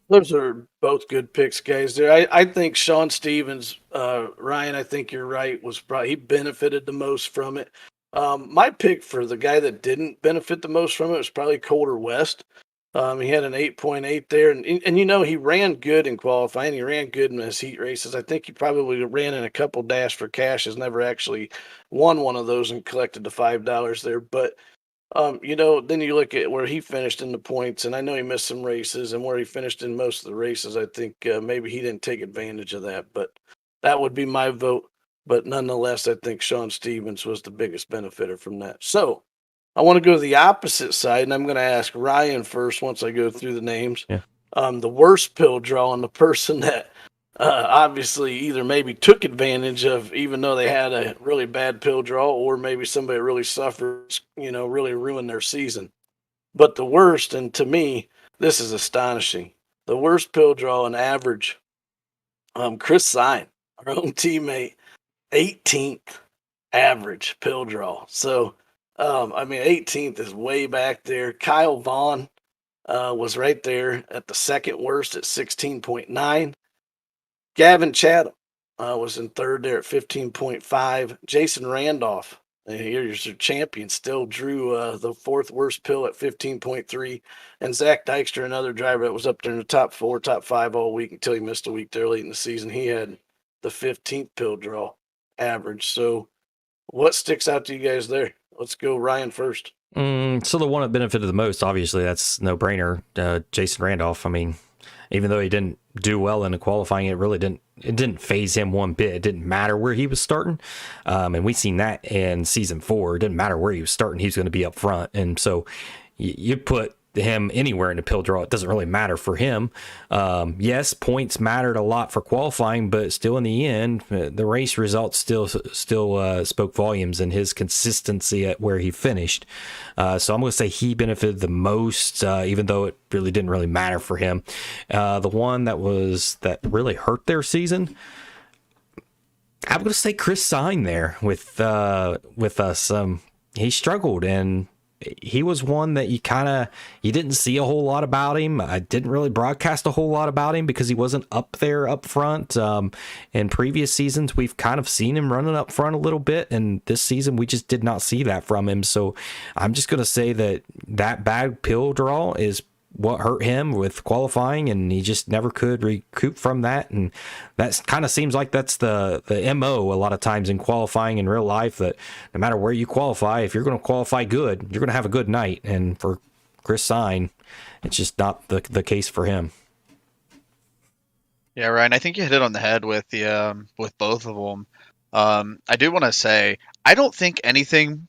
Those are both good picks, guys. There, I think Sean Stevens, Ryan, I think you're right, was probably he benefited the most from it. My pick for the guy that didn't benefit the most from it was probably Coulter West. He had an 8.8 there, and he ran good in qualifying. He ran good in his heat races. I think he probably ran in a couple Dash for Cash. Has never actually won one of those and collected the $5 there, but. Then you look at where he finished in the points, and I know he missed some races, and where he finished in most of the races, I think maybe he didn't take advantage of that. But that would be my vote. But nonetheless, I think Sean Stevens was the biggest benefiter from that. So I want to go to the opposite side, and I'm going to ask Ryan first once I go through the names.
Yeah.
The worst pill draw, and the person that obviously either maybe took advantage of, even though they had a really bad pill draw, or maybe somebody really suffers, really ruined their season. But the worst, and to me, this is astonishing. The worst pill draw on average, Chris Sine, our own teammate, 18th average pill draw. So, 18th is way back there. Kyle Vaughn was right there at the second worst at 16.9. Gavin Chatham was in third there at 15.5. Jason Randolph, here's your champion, still drew the fourth worst pill at 15.3. And Zach Dykstra, another driver that was up there in the top 4, top 5 all week until he missed a week there late in the season. He had the 15th pill draw average. So what sticks out to you guys there? Let's go Ryan first.
So the one that benefited the most, obviously, that's no brainer. Jason Randolph. I mean, even though he didn't do well in the qualifying, it didn't phase him one bit. It didn't matter where he was starting, and we seen that in season 4. It didn't matter where he was starting; he was going to be up front. And so you put him anywhere in the pill draw, it doesn't really matter for him. Yes, points mattered a lot for qualifying, but still in the end, the race results still spoke volumes in his consistency at where he finished. So I'm going to say he benefited the most, even though it really didn't really matter for him. The one that really hurt their season, I'm going to say Chris Sign there with us. He struggled, and he was one that you didn't see a whole lot about him. I didn't really broadcast a whole lot about him because he wasn't up there up front. In previous seasons, we've kind of seen him running up front a little bit, and this season we just did not see that from him. So I'm just going to say that bad pill draw is what hurt him with qualifying, and he just never could recoup from that. And that kind of seems like that's the MO a lot of times in qualifying in real life, that no matter where you qualify, if you're going to qualify good, you're going to have a good night. And for Chris Sign, it's just not the case for him.
Yeah, Ryan, I think you hit it on the head with the with both of them. I do want to say I don't think anything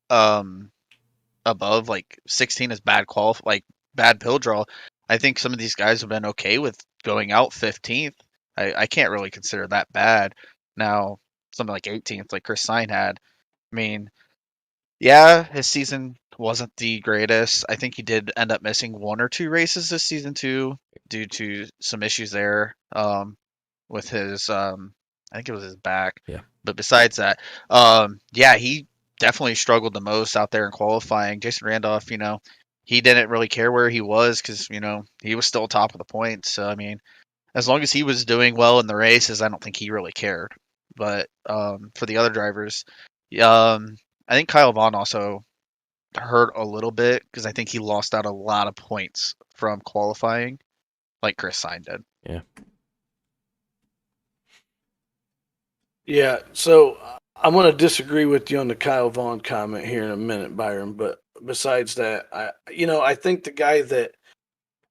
above like 16 is bad pill draw. I think some of these guys have been okay with going out 15th. I can't really consider that bad. Now, something like 18th, like Chris Sign had. I mean, yeah, his season wasn't the greatest. I think he did end up missing 1 or 2 races this season too, due to some issues there with his I think it was his back.
Yeah.
But besides that, yeah, he definitely struggled the most out there in qualifying. Jason Randolph, he didn't really care where he was because, he was still top of the points. So, I mean, as long as he was doing well in the races, I don't think he really cared. But for the other drivers, I think Kyle Vaughn also hurt a little bit because I think he lost out a lot of points from qualifying, like Chris Sign did.
Yeah.
Yeah, so I'm going to disagree with you on the Kyle Vaughn comment here in a minute, Byron. But besides that, I think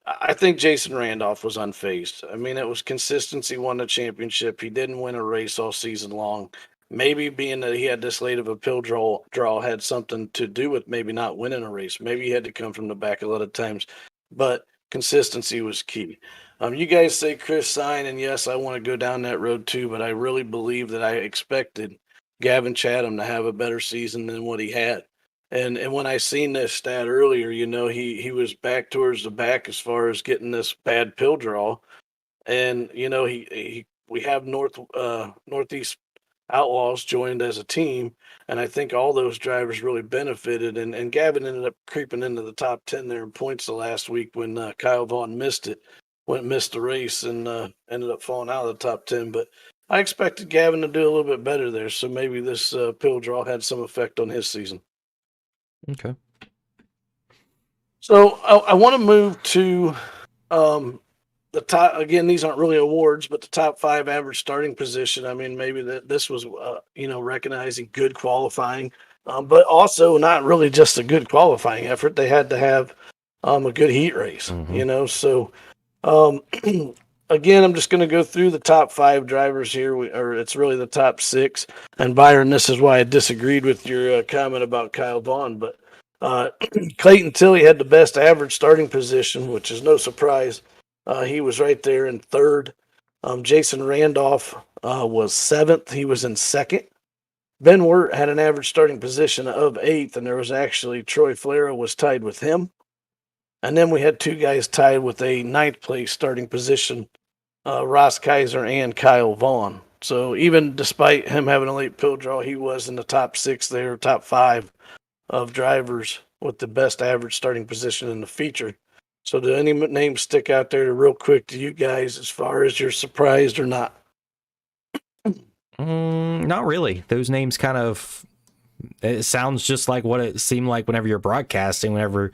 I think Jason Randolph was unfazed. I mean, it was consistency won the championship. He didn't win a race all season long. Maybe being that he had this late of a pill draw had something to do with maybe not winning a race. Maybe he had to come from the back a lot of times, but consistency was key. You guys say Chris Sign, and yes, I want to go down that road too, but I really believe that I expected Gavin Chatham to have a better season than what he had. And when I seen this stat earlier, he was back towards the back as far as getting this bad pill draw. And we have Northeast Outlaws joined as a team, and I think all those drivers really benefited. And Gavin ended up creeping into the top 10 there in points the last week when Kyle Vaughn missed the race and ended up falling out of the top 10. But I expected Gavin to do a little bit better there, so maybe this pill draw had some effect on his season.
Okay.
So I want to move to the top. Again, these aren't really awards, but the top 5 average starting position. I mean, maybe this was, recognizing good qualifying, but also not really just a good qualifying effort. They had to have a good heat race, So again, I'm just going to go through the top 5 drivers here, or it's really the top 6. And Byron, this is why I disagreed with your comment about Kyle Vaughn, but Clayton Tilley had the best average starting position, which is no surprise. He was right there in 3rd. Jason Randolph was 7th. He was in 2nd. Ben Wirt had an average starting position of 8th, and there was actually Troy Flair was tied with him. And then we had 2 guys tied with a 9th place starting position, Ross Kaiser and Kyle Vaughn. So even despite him having a late pill draw, he was in the top 6 there, top 5 of drivers with the best average starting position in the feature. So do any names stick out there real quick to you guys as far as you're surprised or not?
Not really. Those names it sounds just like what it seemed like whenever you're broadcasting, whenever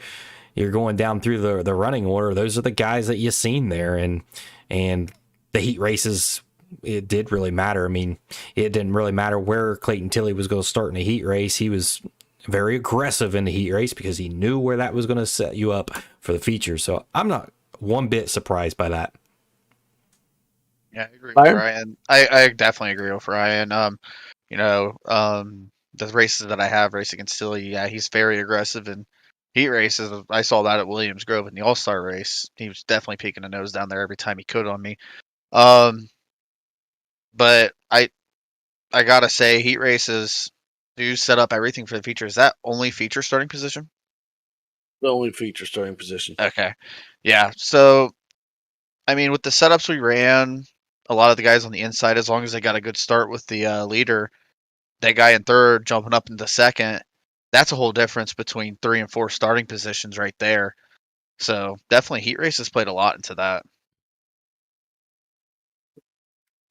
you're going down through the running order. Those are the guys that you've seen there, and the heat races, it did really matter. I mean, it didn't really matter where Clayton Tilley was going to start in a heat race. He was very aggressive in the heat race because he knew where that was going to set you up for the feature. So I'm not one bit surprised by that.
Yeah, I agree with
Byron?
Ryan. I definitely agree with Ryan. You know, the races that I have race against Tilly, yeah, he's very aggressive in heat races. I saw that at Williams Grove in the All Star race. He was definitely peeking a nose down there every time he could on me. Um, but I gotta say, heat races do set up everything for the feature. Is that only feature starting position?
The only feature starting position.
Okay, yeah. So I mean, with the setups we ran, a lot of the guys on the inside, as long as they got a good start with the leader, that guy in third jumping up into second, that's a whole difference between 3 and 4 starting positions right there. So definitely heat races played a lot into that.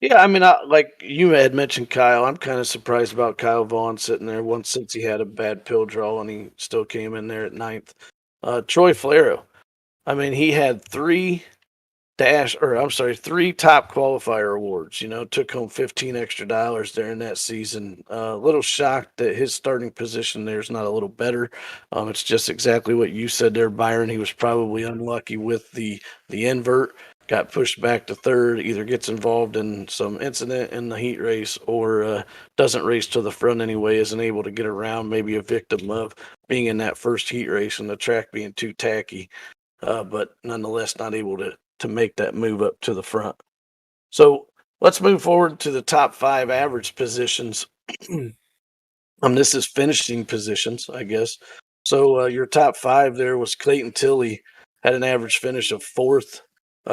Yeah, I mean, like you had mentioned Kyle, I'm kind of surprised about Kyle Vaughn sitting there once since he had a bad pill draw and he still came in there at ninth. Troy Flero, I mean, he had three top qualifier awards. You know, took home $15 extra during that season. A little shocked that his starting position there is not a little better. It's just exactly what you said there, Byron. He was probably unlucky with the invert. Got pushed back to third, either gets involved in some incident in the heat race or doesn't race to the front anyway, isn't able to get around, maybe a victim of being in that first heat race and the track being too tacky, but nonetheless not able to make that move up to the front. So let's move forward to the top 5 average positions. This is finishing positions, I guess. So your top 5 there was Clayton Tilley had an average finish of fourth.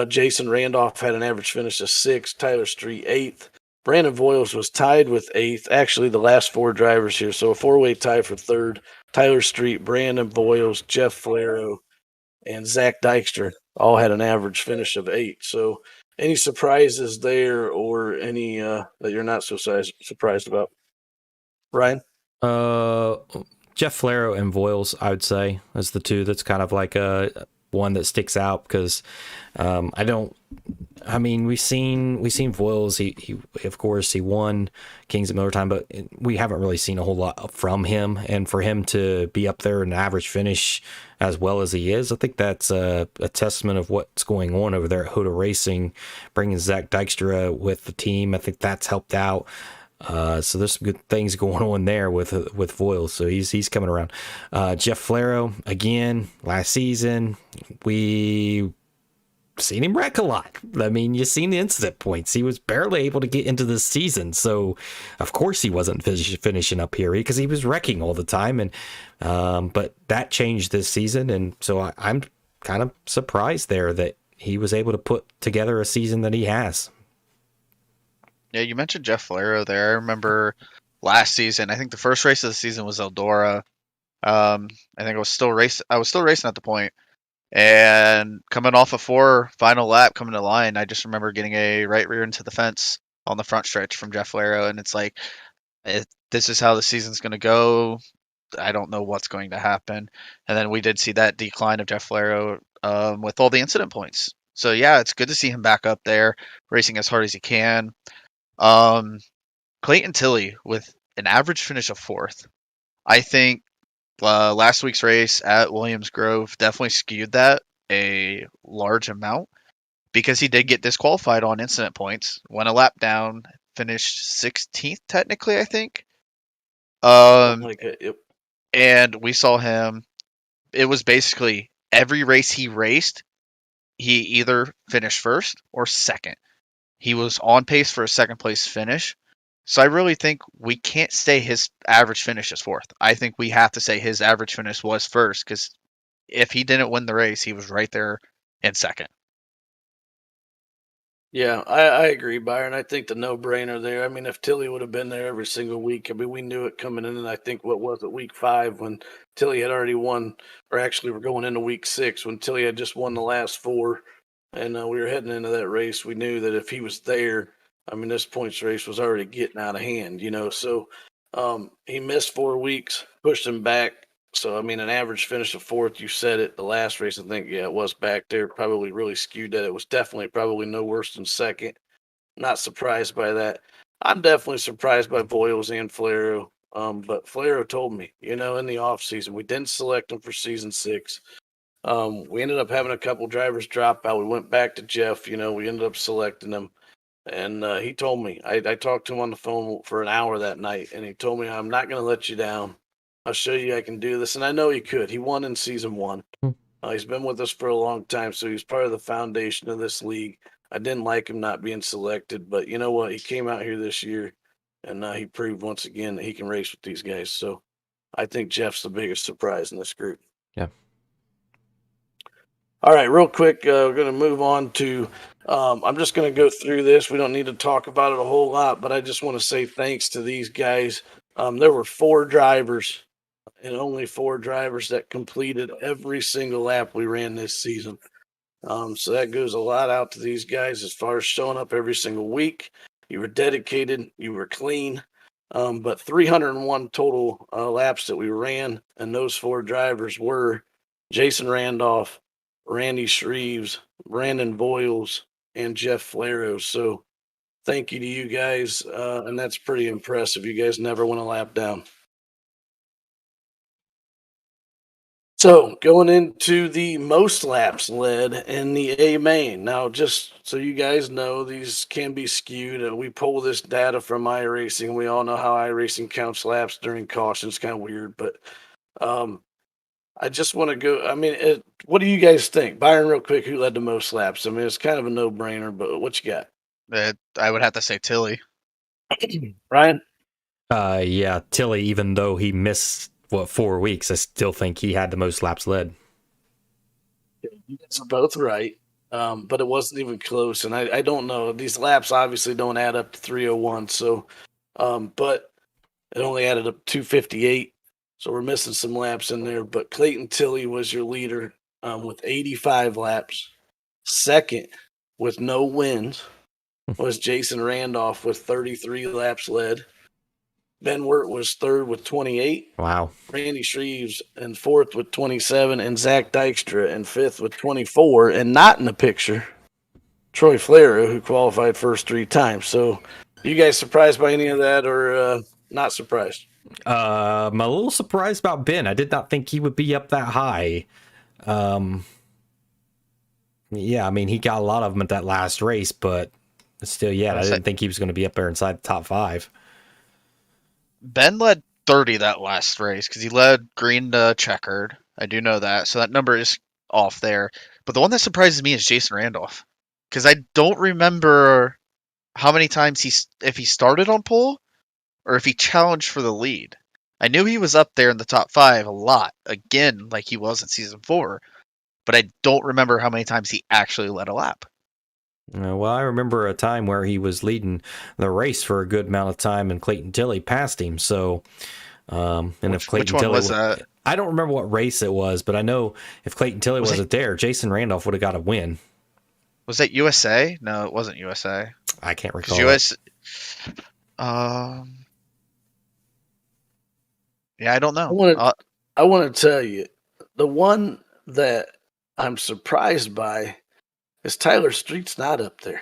Jason Randolph had an average finish of sixth. Tyler Street eighth. Brandon Voiles was tied with eighth. Actually, the last 4 drivers here, so a 4-way tie for third. Tyler Street, Brandon Voiles, Jeff Flero, and Zach Dykstra all had an average finish of 8. So, any surprises there, or any that you're not so surprised about, Ryan?
Uh, Jeff Flero and Voiles, I would say, as the two. That's kind of like a one that sticks out because I don't. I mean, we've seen Voiles. He of course he won Kings at Miller Time, but we haven't really seen a whole lot from him. And for him to be up there in average finish as well as he is, I think that's a testament of what's going on over there at Hoda Racing, bringing Zach Dykstra with the team. I think that's helped out. So there's some good things going on there with Voiles. So he's coming around. Jeff Flero again last season we seen him wreck a lot. I mean, you've seen the incident points. He was barely able to get into the season, so of course he wasn't finishing up here because he was wrecking all the time. And but that changed this season, and so I'm kind of surprised there that he was able to put together a season that he has.
Yeah, you mentioned Jeff Flero there. I remember last season. I think the first race of the season was Eldora. I think I was still racing at the point, and coming off a 4 final lap, coming to line, I just remember getting a right rear into the fence on the front stretch from Jeff Flero, and it's like, this is how the season's going to go. I don't know what's going to happen. And then we did see that decline of Jeff Flero with all the incident points. So yeah, it's good to see him back up there, racing as hard as he can. Um, Clayton Tilley with an average finish of fourth. I think last week's race at Williams Grove definitely skewed that a large amount because he did get disqualified on incident points, went a lap down, finished 16th technically, I think.
Something
Um,
like that. Yep.
and we saw him. It was basically every race he raced, he either finished first or second. He was on pace for a second place finish. So I really think we can't say his average finish is fourth. I think we have to say his average finish was first because if he didn't win the race, he was right there in second.
Yeah, I agree, Byron. I think the no-brainer there. I mean, if Tilly would have been there every single week, I mean, we knew it coming in, and I think what was it, week 5 when Tilly had already won, or actually we're going into week 6 when Tilly had just won the last 4, and we were heading into that race. We knew that if he was there, I mean, this points race was already getting out of hand, you know. So he missed 4 weeks, pushed him back. So, I mean, an average finish of fourth, you said it, the last race, I think, yeah, it was back there, probably really skewed that. It was definitely probably no worse than second. Not surprised by that. I'm definitely surprised by Voiles and Flero. But Flair told me, in the off season, we didn't select him for season 6. We ended up having a couple drivers drop out. We went back to Jeff. We ended up selecting him, and he told me. I talked to him on the phone for an hour that night, and he told me, "I'm not going to let you down. I'll show you I can do this." And I know he could. He won in season 1. He's been with us for a long time, so he's part of the foundation of this league. I didn't like him not being selected, but you know what? He came out here this year, and he proved once again that he can race with these guys. So I think Jeff's the biggest surprise in this group.
Yeah.
All right, real quick, we're going to move on to I'm just going to go through this. We don't need to talk about it a whole lot, but I just want to say thanks to these guys. There were 4 drivers and only 4 drivers that completed every single lap we ran this season. So that goes a lot out to these guys as far as showing up every single week. You were dedicated, you were clean. But 301 total laps that we ran, and those 4 drivers were Jason Randolph, Randy Shreves, Brandon Boyles, and Jeff Flaro. So thank you to you guys, and that's pretty impressive. You guys never went a lap down. So going into the most laps led in the A main. Now, just so you guys know, these can be skewed. We pull this data from iRacing. We all know how iRacing counts laps during caution. It's kind of weird, but I just want to go. I mean, what do you guys think? Byron, real quick, who led the most laps? I mean, it's kind of a no-brainer, but what you got?
I would have to say Tilly.
Ryan?
Yeah, Tilly, even though he missed 4 weeks, I still think he had the most laps led.
You guys are both right, but it wasn't even close. And I don't know. These laps obviously don't add up to 301. So, but it only added up 258. So we're missing some laps in there. But Clayton Tilley was your leader with 85 laps. Second, with no wins, was Jason Randolph with 33 laps led. Ben Wirt was third with 28.
Wow.
Randy Shreves in fourth with 27, and Zach Dykstra in fifth with 24. And not in the picture, Troy Flaro, who qualified first 3 times. So, you guys surprised by any of that, or not surprised?
I'm a little surprised about Ben. I did not think he would be up that high. Yeah, I mean, he got a lot of them at that last race, but still, yeah, I didn't think he was going to be up there inside the top 5.
Ben led 30 that last race because he led green to checkered. I do know that. So that number is off there. But the one that surprises me is Jason Randolph because I don't remember how many times if he started on pole or if he challenged for the lead. I knew he was up there in the top 5 a lot, again, like he was in season 4, but I don't remember how many times he actually led a lap.
Well, I remember a time where he was leading the race for a good amount of time, and Clayton Tilley passed him. So, if Clayton Tilley
was that?
I don't remember what race it was, but I know if Clayton Tilley wasn't there, Jason Randolph would have got a win.
Was that USA? No, it wasn't USA.
I can't recall.
Yeah, I don't know.
I want to tell you, the one that I'm surprised by is Tyler Street's not up there.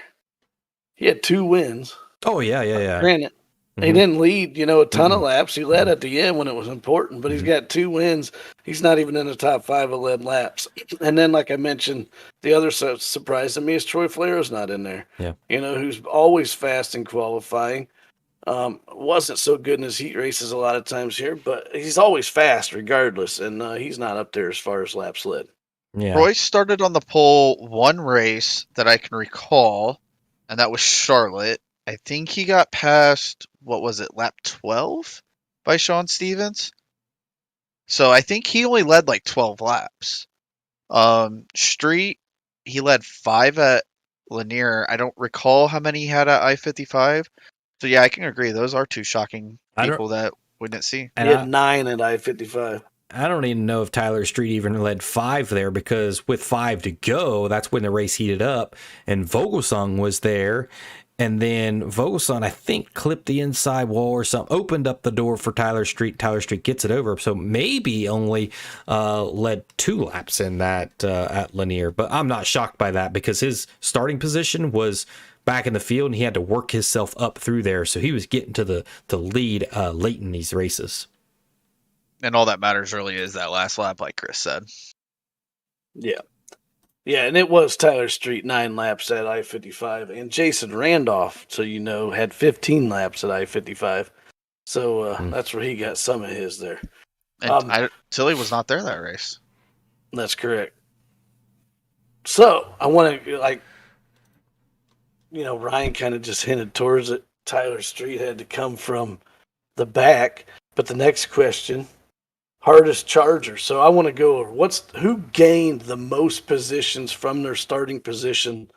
He had 2 wins.
Oh, yeah.
Granted, he didn't lead, a ton of laps. He led at the end when it was important, but he's got 2 wins. He's not even in the top 5 of led laps. And then, like I mentioned, the other surprise to me is Troy Flaro's not in there.
Yeah.
Who's always fast in qualifying. Wasn't so good in his heat races a lot of times here, but he's always fast regardless, and he's not up there as far as laps led.
Yeah.
Royce started on the pole 1 race that I can recall, and that was Charlotte. I think he got past, lap 12 by Sean Stevens. So I think he only led like 12 laps. Street, he led 5 at Lanier. I don't recall how many he had at I-55. So yeah, I can agree. Those are 2 shocking people that we didn't see.
He had 9 at I-55.
I don't even know if Tyler Street even led 5 there, because with 5 to go, that's when the race heated up, and Vogelsong was there. And then Vogelsong, I think, clipped the inside wall or something, opened up the door for Tyler Street. Tyler Street gets it over. So maybe only led 2 laps in that at Lanier. But I'm not shocked by that, because his starting position was back in the field, and he had to work himself up through there. So he was getting to the lead late in these races.
And all that matters really is that last lap, like Chris said.
Yeah. Yeah, and it was Tyler Street 9 laps at I-55, and Jason Randolph, so you know, had 15 laps at I-55. So that's where he got some of his there.
And Tilly was not there that race.
That's correct. So I want to, like, Ryan kind of just hinted towards it. Tyler Street had to come from the back. But the next question, hardest charger. So I want to go over who gained the most positions from their starting position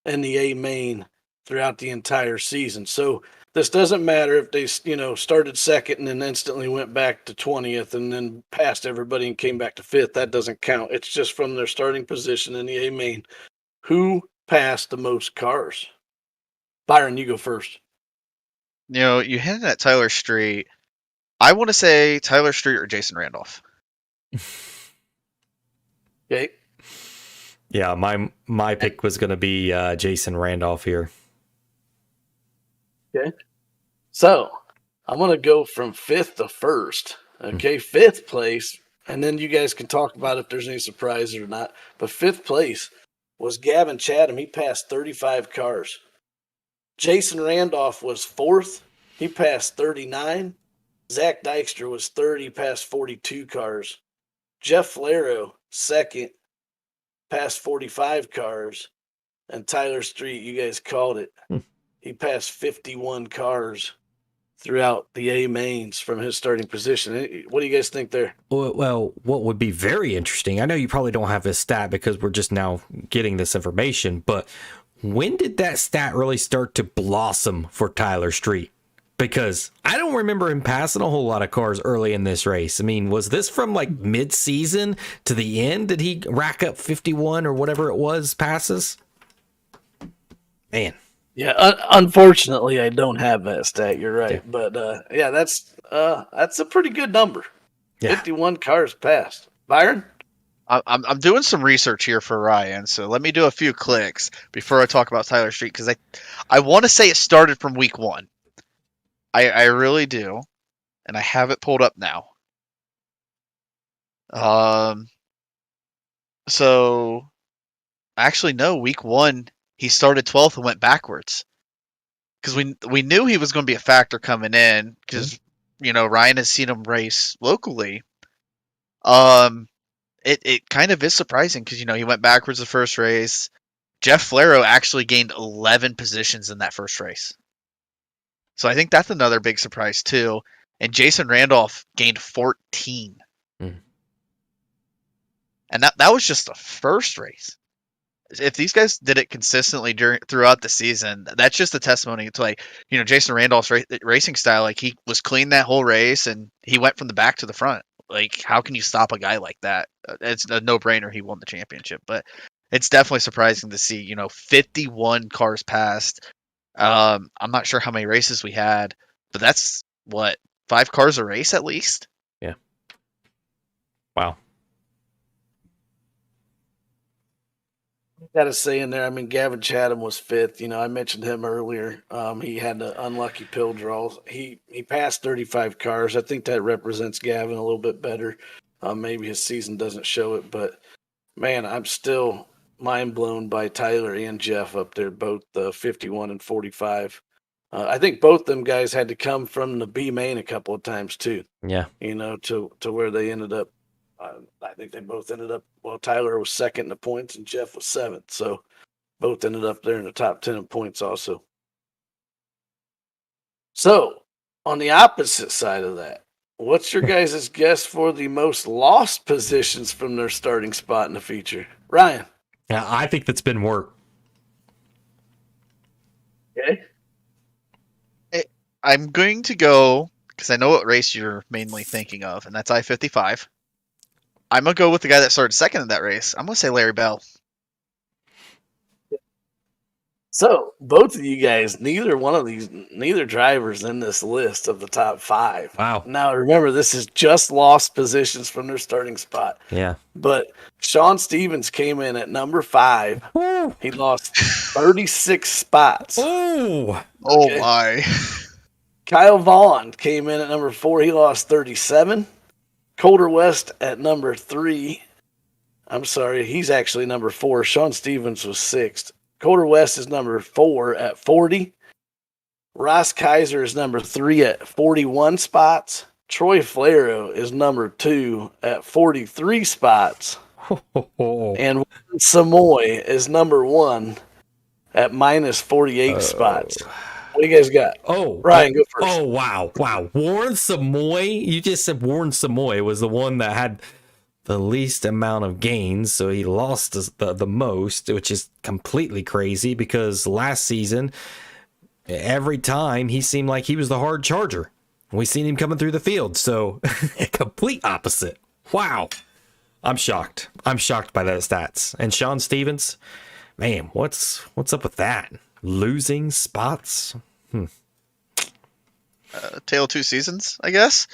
in the A main throughout the entire season. So this doesn't matter if they, started second and then instantly went back to 20th and then passed everybody and came back to 5th. That doesn't count. It's just from their starting position in the A main. Who passed the most cars? Byron, you go first.
You hinted at Tyler Street. I want to say Tyler Street or Jason Randolph.
Okay.
Yeah, my pick was going to be Jason Randolph here.
Okay. So I'm going to go from 5th to 1st. Okay. 5th place. And then you guys can talk about if there's any surprises or not. But 5th place was Gavin Chatham. He passed 35 cars. Jason Randolph was 4th. He passed 39. Zach Dykstra was 3rd. He passed 42 cars. Jeff Flero, 2nd, passed 45 cars. And Tyler Street, you guys called it. He passed 51 cars throughout the A mains from his starting position. What do you guys think there?
Well, what would be very interesting, I know you probably don't have this stat because we're just now getting this information, but when did that stat really start to blossom for Tyler Street? Because I don't remember him passing a whole lot of cars early in this race. I mean, was this from like mid-season to the end? Did he rack up 51 or whatever it was passes? Man.
Yeah, unfortunately, I don't have that stat. You're right,
Yeah.
but that's a pretty good number.
Yeah.
51 cars passed. Byron?
I'm doing some research here for Ryan, so let me do a few clicks before I talk about Tyler Street because I want to say it started from week 1. I really do, and I have it pulled up now. So actually no, week 1 he started 12th and went backwards because we knew he was going to be a factor coming in because Ryan has seen him race locally. It kind of is surprising because he went backwards the first race. Jeff Flero actually gained 11 positions in that first race. So I think that's another big surprise too. And Jason Randolph gained 14.
Mm.
And that was just the first race. If these guys did it consistently throughout the season, that's just a testimony to Jason Randolph's racing style. Like he was clean that whole race and he went from the back to the front. Like how can you stop a guy like that? It's a no-brainer he won the championship, but it's definitely surprising to see, 51 cars passed. I'm not sure how many races we had, but that's 5 cars a race at least.
Yeah. Wow.
Got to say in there, I mean, Gavin Chatham was 5th. I mentioned him earlier. He had the unlucky pill draw. He passed 35 cars. I think that represents Gavin a little bit better. Maybe his season doesn't show it, but man, I'm still mind blown by Tyler and Jeff up there, both 51 and 45. I think both them guys had to come from the B main a couple of times too.
Yeah.
To where they ended up. I think they both ended up. Well, Tyler was 2nd in the points and Jeff was 7th, so both ended up there in the top 10 in points also. So on the opposite side of that, what's your guys' guess for the most lost positions from their starting spot in the feature? Ryan?
Yeah, I think that's been work.
Okay.
I'm going to go, because I know what race you're mainly thinking of, and that's I-55. I'm going to go with the guy that started 2nd in that race. I'm going to say Larry Bell.
So both of you guys, neither drivers in this list of the top 5.
Wow.
Now remember, this is just lost positions from their starting spot.
Yeah.
But Sean Stevens came in at number 5.
Woo.
He lost 36 spots.
Oh.
Oh
Okay.
my.
Kyle Vaughn came in at number 4. He lost 37. Colter West at number 3. I'm sorry, he's actually number 4. Sean Stevens was 6th. Colter West is number 4 at 40. Ross Kaiser is number 3 at 41 spots. Troy Flaro is number 2 at 43 spots. And Samoy is number 1 at minus 48 spots. What do you guys got?
Oh,
Ryan, go first.
Oh, wow. Warren Samoy. You just said Warren Samoy was the one that had the least amount of gains, so he lost the most, which is completely crazy because last season, every time he seemed like he was the hard charger. We seen him coming through the field, so complete opposite. Wow. I'm shocked. I'm shocked by those stats. And Sean Stevens, man, what's up with that? Losing spots?
Tale of two seasons, I guess.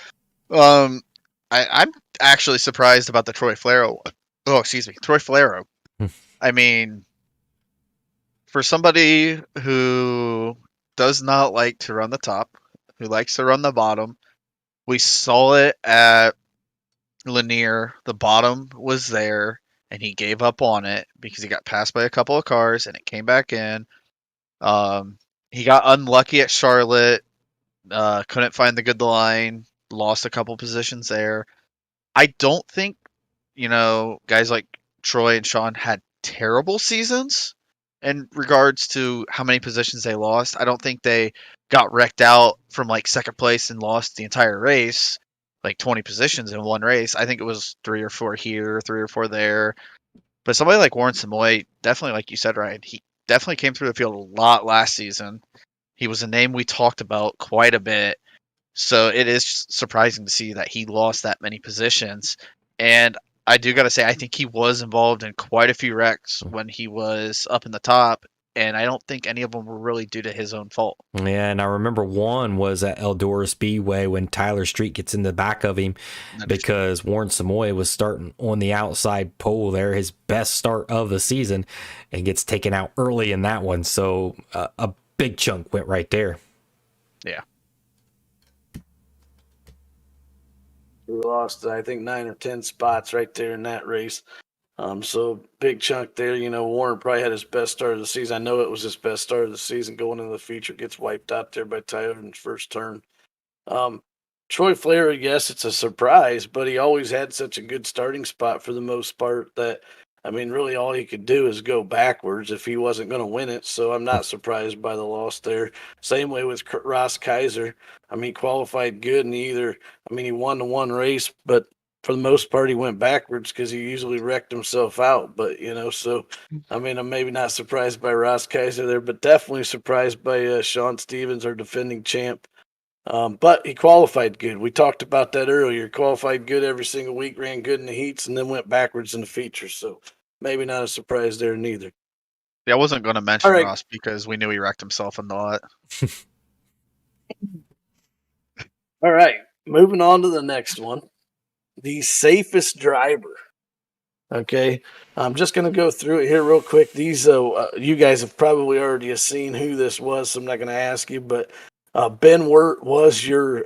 I'm actually surprised about the Troy Flaro. Oh, excuse me, Troy Flaro. I mean, for somebody who does not like to run the top, who likes to run the bottom, we saw it at Lanier. The bottom was there, and he gave up on it because he got passed by a couple of cars, and it came back in. He got unlucky at Charlotte. Couldn't find the good line. Lost a couple positions there. I don't think, guys like Troy and Sean had terrible seasons in regards to how many positions they lost. I don't think they got wrecked out from like second place and lost the entire race, like 20 positions in one race. I think it was 3 or 4 here, 3 or 4 there. But somebody like Warren Samoy, definitely, like you said, Ryan, he definitely came through the field a lot last season. He was a name we talked about quite a bit. So it is surprising to see that he lost that many positions. And I do got to say, I think he was involved in quite a few wrecks when he was up in the top. And I don't think any of them were really due to his own fault.
Yeah, and I remember one was at Eldora Speedway when Tyler Street gets in the back of him because Warren Samoy was starting on the outside pole there, his best start of the season, and gets taken out early in that one. So a big chunk went right there.
Yeah.
We lost, I think, 9 or 10 spots right there in that race. So big chunk there. Warren probably had his best start of the season. I know it was his best start of the season going into the feature. Gets wiped out there by Tyler in his first turn. Troy Flaro, yes, it's a surprise, but he always had such a good starting spot for the most part that, really all he could do is go backwards if he wasn't going to win it. So I'm not surprised by the loss there. Same way with Ross Kaiser. He qualified good and he won the one race, but for the most part, he went backwards because he usually wrecked himself out. But, so, I'm maybe not surprised by Ross Kaiser there, but definitely surprised by Sean Stevens, our defending champ. But he qualified good. We talked about that earlier. Qualified good every single week, ran good in the heats, and then went backwards in the features. So maybe not a surprise there neither.
Yeah, I wasn't going to mention
right.
Ross because we knew he wrecked himself in the lot.
All right, moving on to the next one. The safest driver. Okay, I'm just going to go through it here real quick. These, you guys have probably already seen who this was, so I'm not going to ask you, but Ben Wirt was your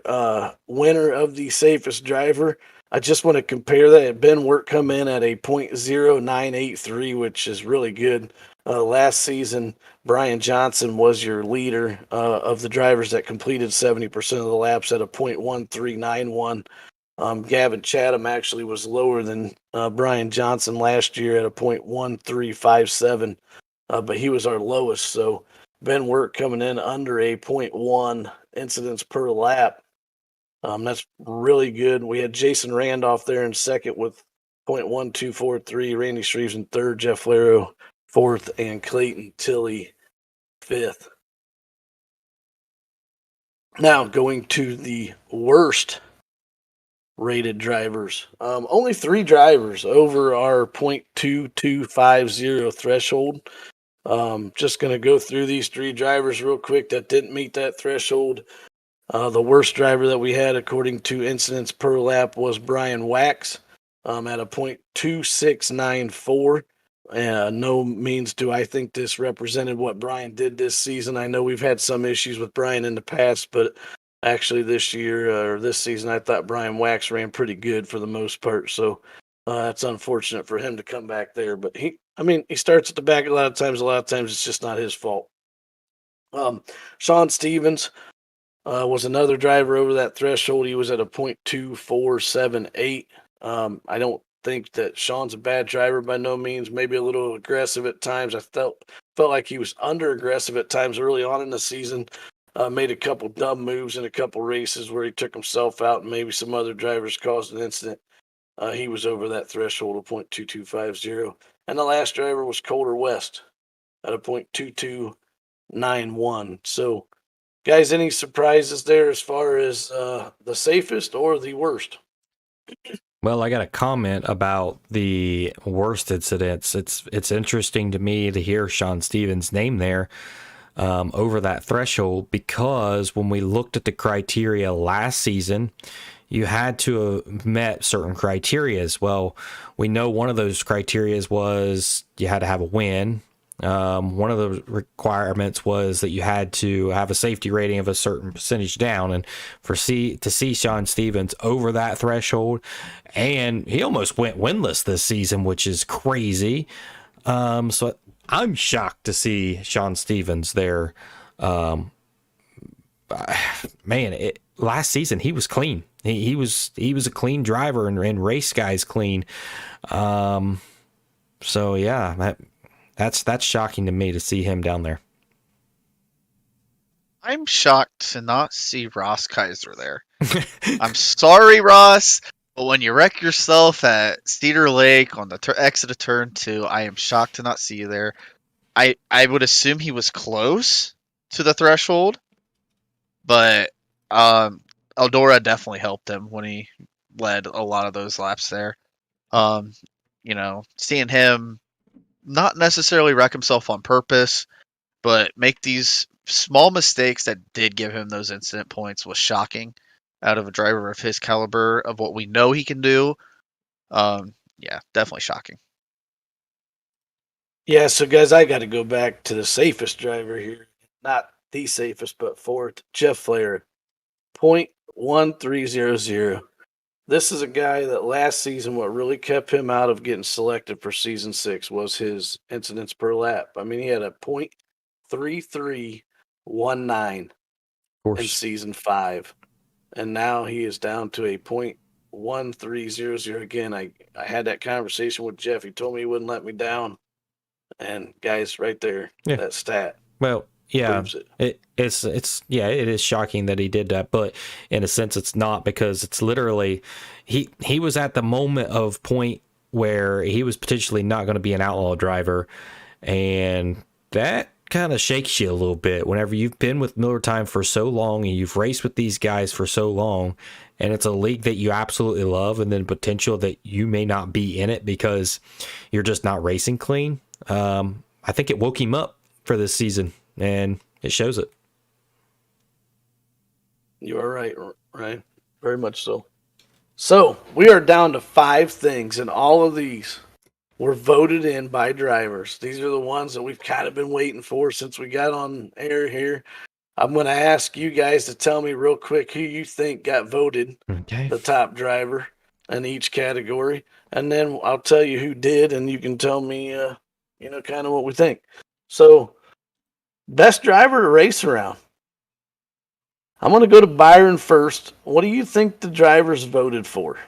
winner of the safest driver. I just want to compare that. Ben Wirt come in at a .0983, which is really good. Last season, Brian Johnson was your leader of the drivers that completed 70% of the laps at a .1391. Gavin Chatham actually was lower than Brian Johnson last year at a .1357, but he was our lowest. So Ben Wirt coming in under a .1 incidents per lap. That's really good. We had Jason Randolph there in second with .1243, Randy Shreves in third, Jeff Flaro fourth, and Clayton Tilley fifth. Now going to the worst rated drivers. Only 3 drivers over our .2250 threshold. Just going to go through these 3 drivers real quick that didn't meet that threshold. The worst driver that we had, according to incidents per lap, was Brian Wax at a .2694. No means do I think this represented what Brian did this season. I know we've had some issues with Brian in the past, but actually this year or this season, I thought Brian Wax ran pretty good for the most part. So it's unfortunate for him to come back there. But he starts at the back a lot of times. A lot of times it's just not his fault. Sean Stevens was another driver over that threshold. He was at a .2478. I don't think that Sean's a bad driver by no means. Maybe a little aggressive at times. I felt like he was under aggressive at times early on in the season. Made a couple dumb moves in a couple races where he took himself out, and maybe some other drivers caused an incident. He was over that threshold of .2250. And the last driver was Colter West at a .2291. So, guys, any surprises there as far as the safest or the worst?
Well, I got a comment about the worst incidents. It's interesting to me to hear Sean Stevens' name there over that threshold, because when we looked at the criteria last season, you had to have met certain criterias. Well, we know one of those criterias was you had to have a win. One of the requirements was that you had to have a safety rating of a certain percentage down, and to see Sean Stevens over that threshold, and he almost went winless this season, which is crazy. So I'm shocked to see Sean Stevens there. Last season he was clean. He was a clean driver, and race guys clean. So yeah, that's shocking to me to see him down there.
I'm shocked to not see Ross Kaiser there. I'm sorry, Ross, but when you wreck yourself at Cedar Lake on the exit of turn 2, I am shocked to not see you there. I would assume he was close to the threshold, but Eldora definitely helped him when he led a lot of those laps there. Seeing him not necessarily wreck himself on purpose, but make these small mistakes that did give him those incident points was shocking out of a driver of his caliber, of what we know he can do. Yeah, definitely shocking.
Yeah, so guys, I got to go back to the safest driver here. Not the safest, but fourth, Jeff Flair, .1300. This is a guy that last season, what really kept him out of getting selected for season 6 was his incidents per lap. I mean, he had a .3319 in season 5, and now he is down to a .1300. Again, I had that conversation with Jeff. He told me he wouldn't let me down, and guys, right there, that stat.
Well, yeah,
it
is shocking that he did that, but in a sense it's not, because it's literally he was at the moment of point where he was potentially not going to be an outlaw driver, and that kind of shakes you a little bit whenever you've been with Miller Time for so long and you've raced with these guys for so long, and it's a league that you absolutely love, and then potential that you may not be in it because you're just not racing clean. I think it woke him up for this season, and it shows it.
You are right, Ryan. Very much so. So we are down to 5 things, and all of these were voted in by drivers. These are the ones that we've kind of been waiting for since we got on air here. I'm going to ask you guys to tell me real quick who you think got voted the top driver in each category, and then I'll tell you who did, and you can tell me, kind of what we think. So, best driver to race around. I'm going to go to Byron first. What do you think the drivers voted for?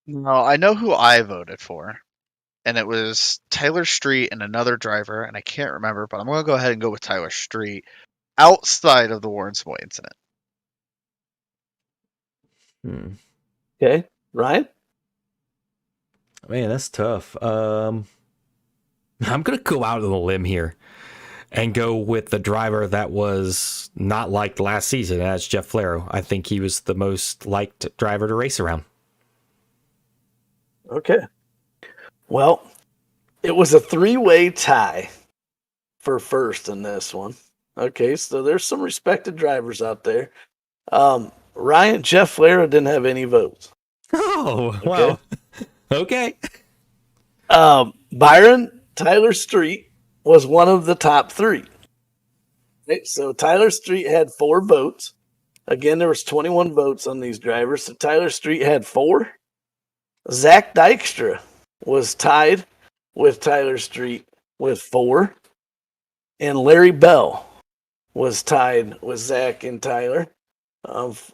No, I know who I voted for, and it was Tyler Street and another driver, and I can't remember, but I'm going to go ahead and go with Tyler Street outside of the Warrensboy incident.
Okay, Ryan?
Man, that's tough. I'm going to go out on a limb here and go with the driver that was not liked last season. That's Jeff Flair. I think he was the most liked driver to race around.
Okay. Well, it was a 3-way tie. for first in this one. Okay, so there's some respected drivers out there. Ryan, Jeff Flara didn't have any votes.
Oh,
Okay.
wow. Okay.
Byron Tyler Street was one of the top three. Okay, so Tyler Street had 4 votes. Again, there was 21 votes on these drivers. So Tyler Street had 4. Zach Dykstra was tied with Tyler Street with 4. And Larry Bell was tied with Zach and Tyler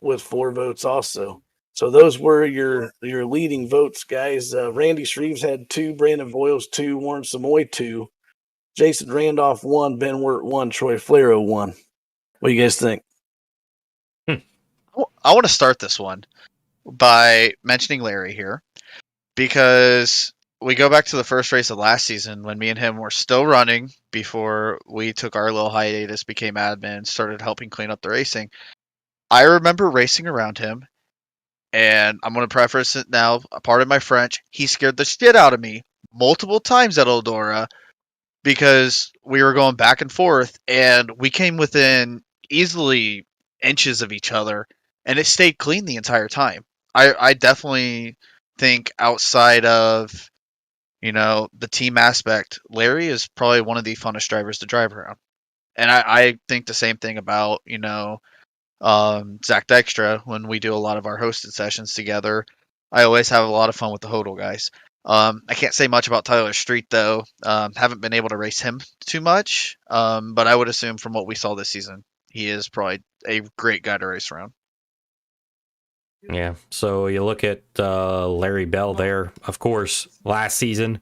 with 4 votes also. So those were your leading votes, guys. Randy Shreves had 2, Brandon Voiles 2, Warren Samoy 2, Jason Randolph 1, Ben Wirt 1, Troy Flero 1. What do you guys think?
I want to start this one by mentioning Larry here because we go back to the first race of last season when me and him were still running before we took our little hiatus, became admin, started helping clean up the racing. I remember racing around him, and I'm going to preface it now, a part of my French, he scared the shit out of me multiple times at Eldora because we were going back and forth, and we came within easily inches of each other, and it stayed clean the entire time. I definitely think outside of, the team aspect, Larry is probably one of the funnest drivers to drive around. And I think the same thing about, Zach Dykstra when we do a lot of our hosted sessions together. I always have a lot of fun with the Hodel guys. I can't say much about Tyler Street though. Haven't been able to race him too much. But I would assume from what we saw this season, he is probably a great guy to race around.
Yeah. So you look at Larry Bell there, of course, last season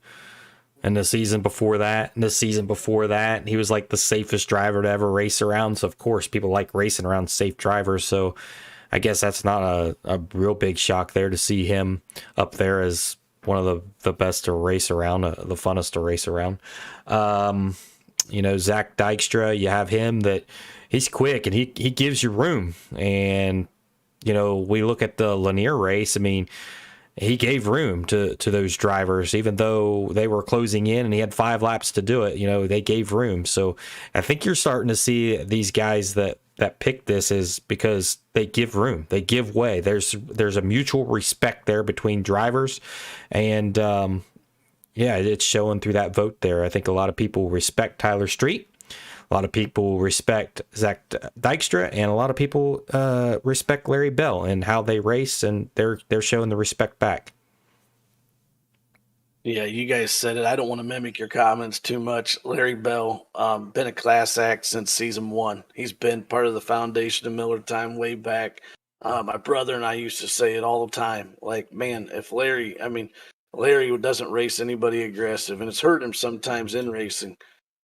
and the season before that and the season before that. He was like the safest driver to ever race around. So, of course, people like racing around safe drivers. So I guess that's not a real big shock there to see him up there as one of the best to race around, the funnest to race around. Zach Dykstra, you have him that he's quick and he gives you room. And we look at the Lanier race. I mean, he gave room to those drivers, even though they were closing in and he had 5 laps to do it. They gave room. So I think you're starting to see these guys that pick this is because they give room, they give way. There's a mutual respect there between drivers, and it's showing through that vote there. I think a lot of people respect Tyler Street. A lot of people respect Zach Dykstra, and a lot of people respect Larry Bell and how they race, and they're showing the respect back.
Yeah, you guys said it. I don't want to mimic your comments too much. Larry Bell, been a class act since season 1. He's been part of the foundation of Miller Time way back. My brother and I used to say it all the time. Like, man, if Larry doesn't race anybody aggressive, and it's hurt him sometimes in racing.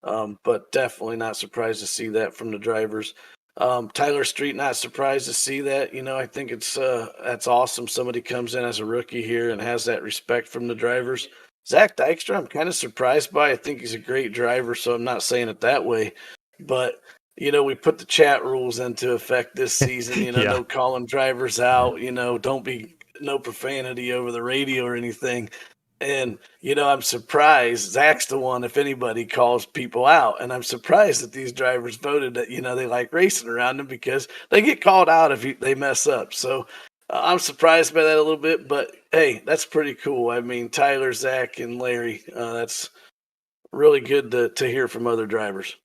But definitely not surprised to see that from the drivers. Tyler Street, not surprised to see that. I think that's awesome. Somebody comes in as a rookie here and has that respect from the drivers. Zach Dykstra, I'm kind of surprised by. I think he's a great driver, so I'm not saying it that way. But we put the chat rules into effect this season.
Yeah.
No calling drivers out. Don't be no profanity over the radio or anything. And, I'm surprised Zach's the one, if anybody, calls people out. And I'm surprised that these drivers voted that, they like racing around them because they get called out if they mess up. So I'm surprised by that a little bit. But, hey, that's pretty cool. I mean, Tyler, Zach, and Larry, that's really good to hear from other drivers.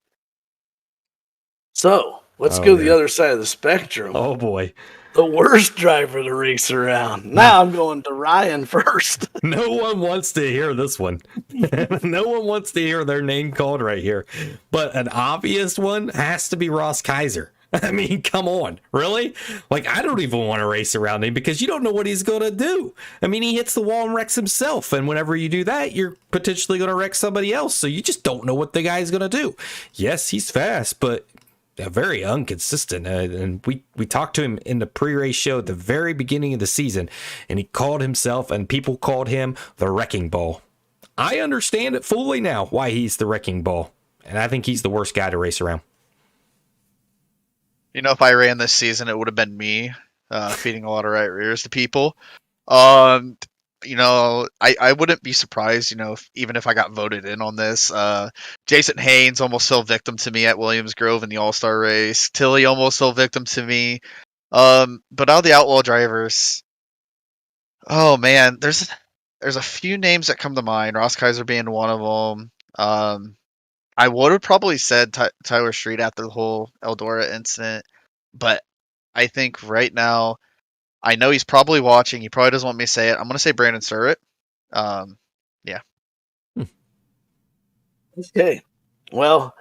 So let's go to the other side of the spectrum.
Oh, boy.
The worst driver to race around. Now I'm going to Ryan first.
No one wants to hear this one. No one wants to hear their name called right here. But an obvious one has to be Ross Kaiser. I mean, come on. Really? Like, I don't even want to race around him because you don't know what he's going to do. I mean, he hits the wall and wrecks himself. And whenever you do that, you're potentially going to wreck somebody else. So you just don't know what the guy's going to do. Yes, he's fast, but very inconsistent. And we talked to him in the pre-race show at the very beginning of the season, and he called himself, and people called him the Wrecking Ball. I understand it fully now why he's the Wrecking Ball, and I think he's the worst guy to race around.
If I ran this season, it would have been me feeding a lot of right rears to people. I wouldn't be surprised, even if I got voted in on this. Jason Haynes almost fell victim to me at Williams Grove in the All-Star race. Tilly almost fell victim to me. But out of the outlaw drivers, oh man, there's a few names that come to mind. Ross Kaiser being one of them. I would have probably said Tyler Street after the whole Eldora incident, but I think right now, I know he's probably watching. He probably doesn't want me to say it. I'm going to say Brandon Surratt. Yeah.
Okay. Well,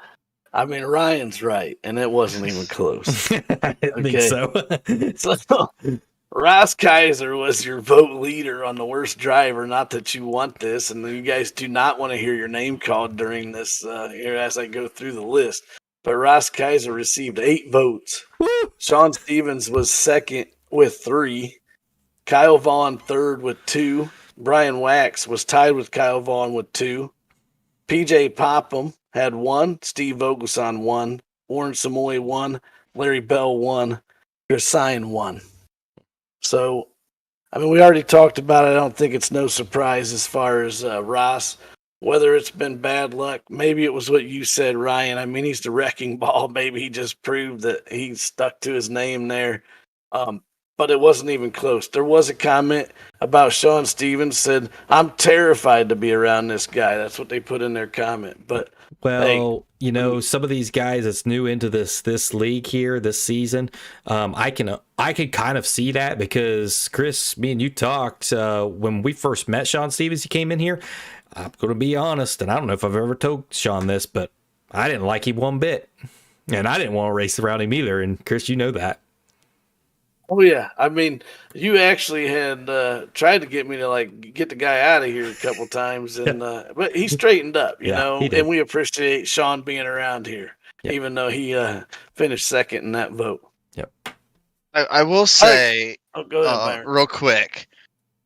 I mean, Ryan's right, and it wasn't even close.
I think so.
So, Ross Kaiser was your vote leader on the worst driver. Not that you want this, and you guys do not want to hear your name called during this here as I go through the list. But Ross Kaiser received 8 votes. Sean Stevens was second with 3. Kyle Vaughn third with 2. Brian Wax was tied with Kyle Vaughn with 2. PJ Popham had 1. Steve Vogelsong 1. Warren Samoy 1. Larry Bell 1. Chris Sine 1. So, I mean, we already talked about it. I don't think it's no surprise as far as Ross. Whether it's been bad luck, maybe it was what you said, Ryan. I mean, he's the wrecking ball. Maybe he just proved that he stuck to his name there. But it wasn't even close. There was a comment about Sean Stevens said, "I'm terrified to be around this guy." That's what they put in their comment. But
well, some of these guys that's new into this league here this season, I could kind of see that because Chris, me and you talked when we first met Sean Stevens. He came in here. I'm going to be honest, and I don't know if I've ever told Sean this, but I didn't like him one bit, and I didn't want to race around him either. And Chris, you know that.
Oh yeah, I mean, you actually had tried to get me to get the guy out of here a couple times, and but he straightened up, you know, and we appreciate Sean being around here, even though he finished second in that vote.
Yep.
I will say,
go ahead, Byron.
real quick,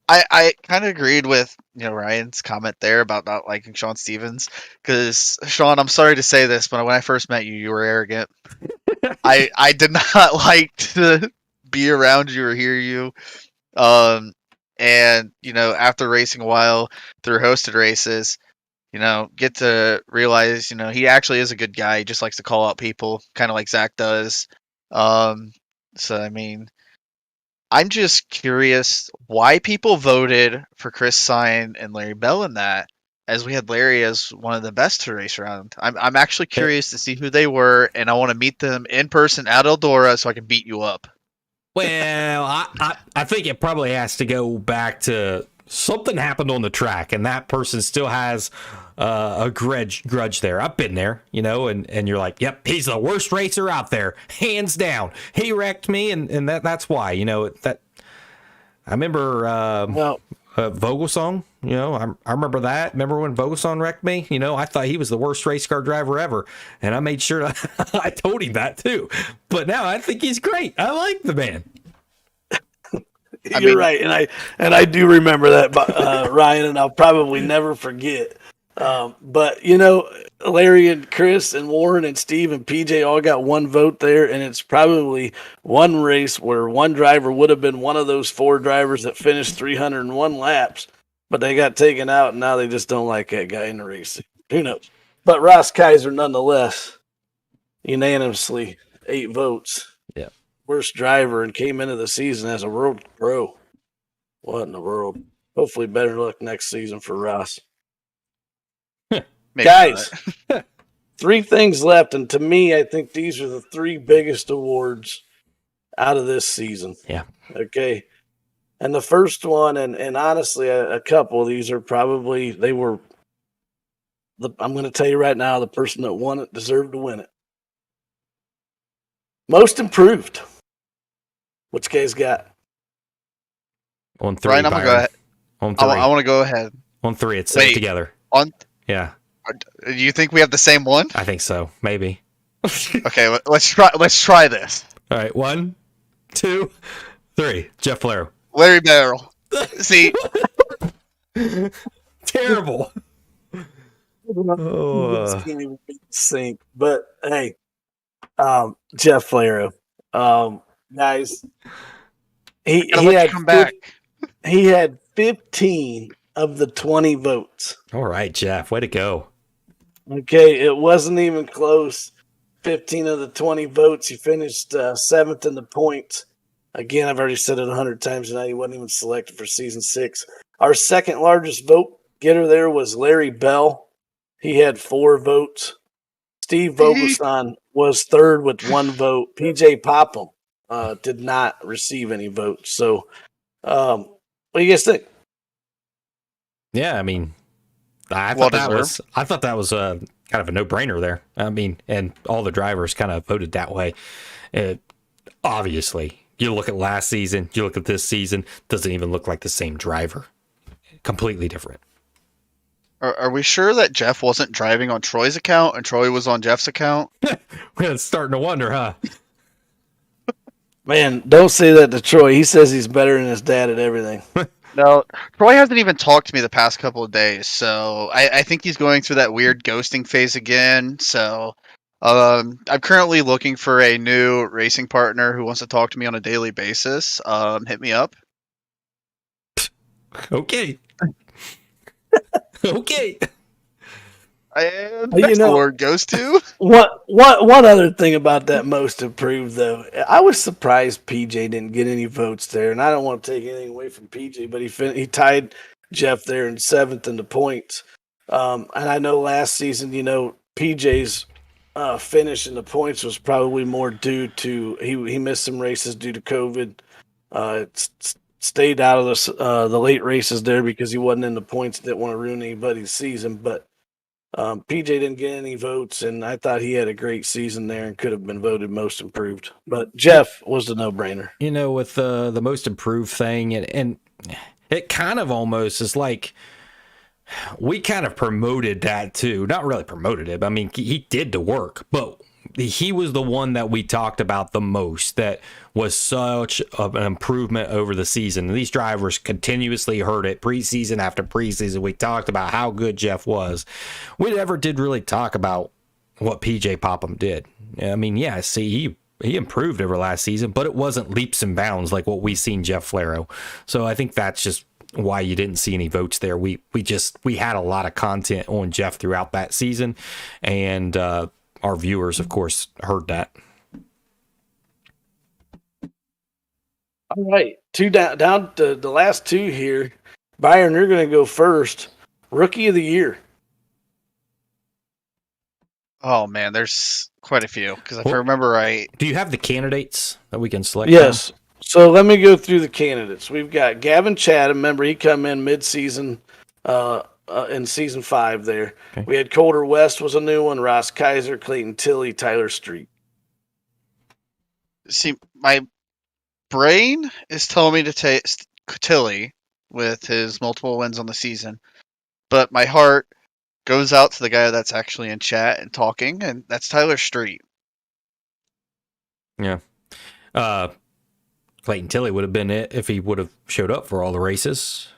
I kind of agreed with Ryan's comment there about not liking Sean Stevens because Sean, I'm sorry to say this, but when I first met you, you were arrogant. I did not like to be around you or hear you. And after racing a while through hosted races, get to realize, he actually is a good guy. He just likes to call out people, kind of like Zach does. So I mean, I'm just curious why people voted for Chris Sine and Larry Bell in that, as we had Larry as one of the best to race around. I'm actually curious to see who they were, and I want to meet them in person at Eldora so I can beat you up.
Well, I think it probably has to go back to something happened on the track, and that person still has a grudge there. I've been there, and you're like, yep, he's the worst racer out there, hands down. He wrecked me, and that's why, that I remember Vogelsong, I remember that. Remember when Vogelsong wrecked me? I thought he was the worst race car driver ever, and I made sure I told him that too. But now I think he's great. I like the man.
You're right, and I do remember that, Ryan, and I'll probably never forget. But Larry and Chris and Warren and Steve and PJ all got 1 vote there, and it's probably one race where one driver would have been one of those 4 drivers that finished 301 laps, but they got taken out, and now they just don't like that guy in the race. Who knows? But Ross Kaiser, nonetheless, unanimously 8 votes.
Yeah.
Worst driver, and came into the season as a world pro. What in the world? Hopefully better luck next season for Ross. Guys, 3 things left, and to me, I think these are the 3 biggest awards out of this season.
Yeah.
Okay. And the first one, and honestly, a couple of these are probably, I'm going to tell you right now, the person that won it deserved to win it. Most improved. What you guys got?
On 3,
Brian, I'm going to go ahead.
On 3.
I want to go ahead.
On 3, it's set together. Yeah.
Do you think we have the same one?
I think so. Maybe.
Okay, let's try this.
All right, 1, 2, 3. Jeff Valero.
Larry Barrel. See?
Terrible.
Can't even sync. But hey, Jeff Valero. Guys, he had
come back.
He had 15 of the 20 votes.
All right, Jeff, way to go.
Okay, it wasn't even close. 15 of the 20 votes. He finished seventh in the points. Again, I've already said it 100 times tonight. He wasn't even selected for season 6. Our second largest vote getter there was Larry Bell. He had 4 votes. Steve Vogelsong was third with 1 vote. PJ Popham did not receive any votes. So, what do you guys think?
Yeah, I mean, I
Well
thought that was kind of a no-brainer there. I mean, and all the drivers kind of voted that way. Obviously, you look at last season, you look at this season, doesn't even look like the same driver. Completely different.
Are we sure that Jeff wasn't driving on Troy's account and Troy was on Jeff's account?
We're starting to wonder, huh?
Man, don't say that to Troy. He says he's better than his dad at everything.
No, Troy hasn't even talked to me the past couple of days, so I think he's going through that weird ghosting phase again. So I'm currently looking for a new racing partner who wants to talk to me on a daily basis. Hit me up.
Okay. Okay.
And
You
next
know-
word goes to.
One other thing about that most improved, though, I was surprised PJ didn't get any votes there, and I don't want to take anything away from PJ, but he tied Jeff there in 7th in the points. And I know last season, PJ's finish in the points was probably more due to he missed some races due to COVID. Stayed out of the late races there because he wasn't in the points. Didn't want to ruin anybody's season, but PJ didn't get any votes, and I thought he had a great season there and could have been voted most improved. But Jeff was the no-brainer.
With the most improved thing, and it kind of almost is like we kind of promoted that too. Not really promoted it, but I mean, he did the work, but he was the one that we talked about the most, that was such an improvement over the season. And these drivers continuously heard it preseason after preseason. We talked about how good Jeff was. We never did really talk about what PJ Popham did. I mean, yeah, see, he improved over last season, but it wasn't leaps and bounds like what we seen Jeff Flaro. So I think that's just why you didn't see any votes there. We had a lot of content on Jeff throughout that season, and our viewers, of course, heard that.
All right, two down to the last 2 here. Byron, you're going to go first. Rookie of the year.
Oh man, there's quite a few because if I remember right,
Do you have the candidates that we can select?
Yes. So let me go through the candidates. We've got Gavin Chatham. Remember, he come in mid-season in season 5 there.
Okay.
We had Colter West was a new one. Ross Kaiser, Clayton Tilley, Tyler Street.
see, my brain is telling me to take Tilly with his multiple wins on the season, but my heart goes out to the guy that's actually in chat and talking, and that's Tyler Street.
Yeah. Clayton Tilley would have been it if he would have showed up for all the races.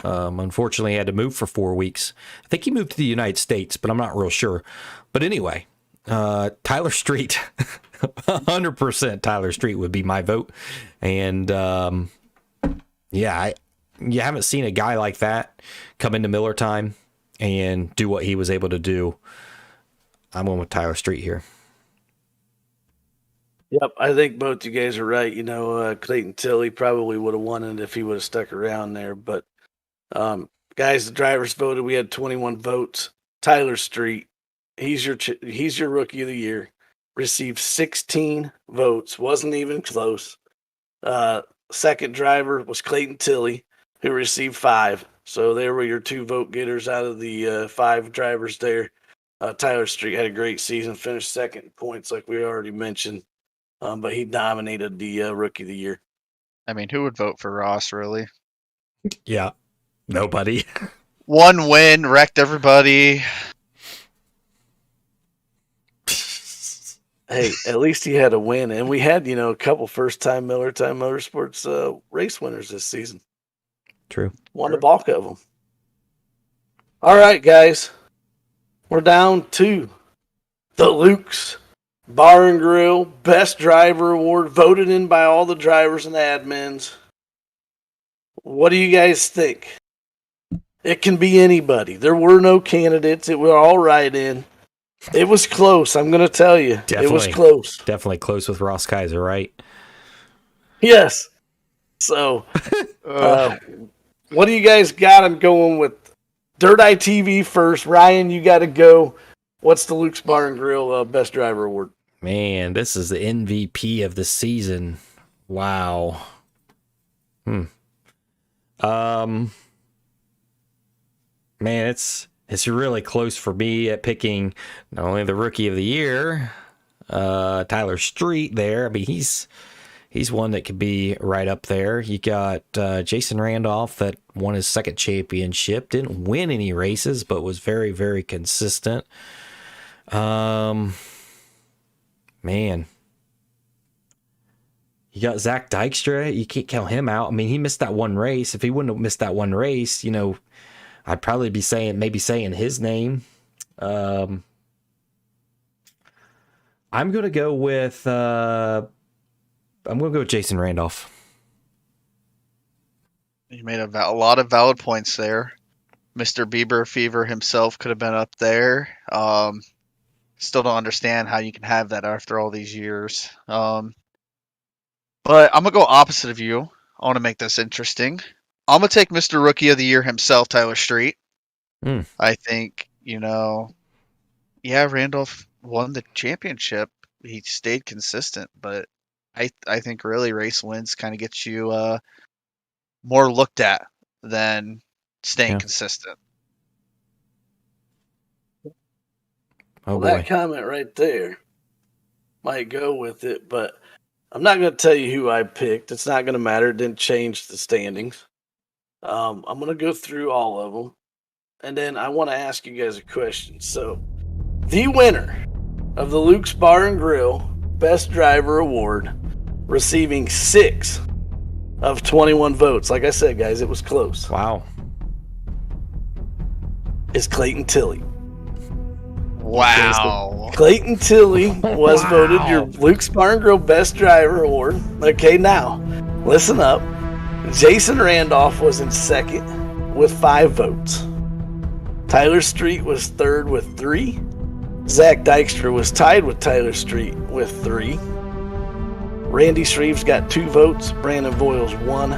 Unfortunately, he had to move for 4 weeks. I think he moved to the United States, but I'm not real sure. But anyway, Tyler Street, 100% Tyler Street would be my vote. And you haven't seen a guy like that come into Miller time and do what he was able to do. I'm going with Tyler Street here.
Yep, I think both you guys are right. Clayton Tilley probably would have won it if he would have stuck around there. But guys, the drivers voted. We had 21 votes. Tyler Street, he's your rookie of the year. Received 16 votes. Wasn't even close. Second driver was Clayton Tilley, who received 5. So there were your 2 vote getters out of the 5 drivers there. Tyler Street had a great season, finished second in points like we already mentioned. But he dominated the rookie of the year.
I mean, who would vote for Ross, really?
Yeah, nobody.
1 win, wrecked everybody.
Hey, at least he had a win. And we had, a couple first-time Miller Time Motorsports race winners this season.
True.
Won the bulk of them. All right, guys. We're down to the Luke's Bar and Grill Best Driver Award, voted in by all the drivers and admins. What do you guys think? It can be anybody. There were no candidates. It was all right in. It was close. I'm going to tell you.
Definitely,
it was close.
Definitely close with Ross Kaiser, right?
Yes. So, what do you guys got? I'm going with Dirt Eye TV first. Ryan, you got to go. What's the Luke's Bar and Grill Best Driver Award?
Man, this is the MVP of the season. Wow. Man, it's really close for me at picking not only the Rookie of the Year, Tyler Street there. I mean, he's one that could be right up there. You got Jason Randolph that won his second championship, didn't win any races, but was very, very consistent. Man, you got Zach Dykstra. You can't count him out. I mean, he missed that one race. If he wouldn't have missed that one race, I'd probably be saying his name. I'm gonna go with Jason Randolph.
You made a lot of valid points there. Mr. Bieber Fever himself could have been up there. Still don't understand how you can have that after all these years. But I'm gonna go opposite of you. I want to make this interesting. I'm gonna take Mr. Rookie of the Year himself, Tyler Street. I think, Randolph won the championship. He stayed consistent, but I think really race wins kind of gets you more looked at than staying consistent.
Well, that comment right there might go with it, but I'm not going to tell you who I picked. It's not going to matter. It didn't change the standings. I'm going to go through all of them, and then I want to ask you guys a question. So, the winner of the Luke's Bar and Grill Best Driver Award, receiving 6 of 21 votes. Like I said, guys, it was close.
Wow.
Is Clayton Tilley.
Wow.
Clayton Tilley was voted your Luke's Bar and Grill Best Driver Award. Okay, now, listen up. Jason Randolph was in second with 5 votes. Tyler Street was third with 3. Zach Dykstra was tied with Tyler Street with 3. Randy Shreves got 2 votes. Brandon Voiles 1.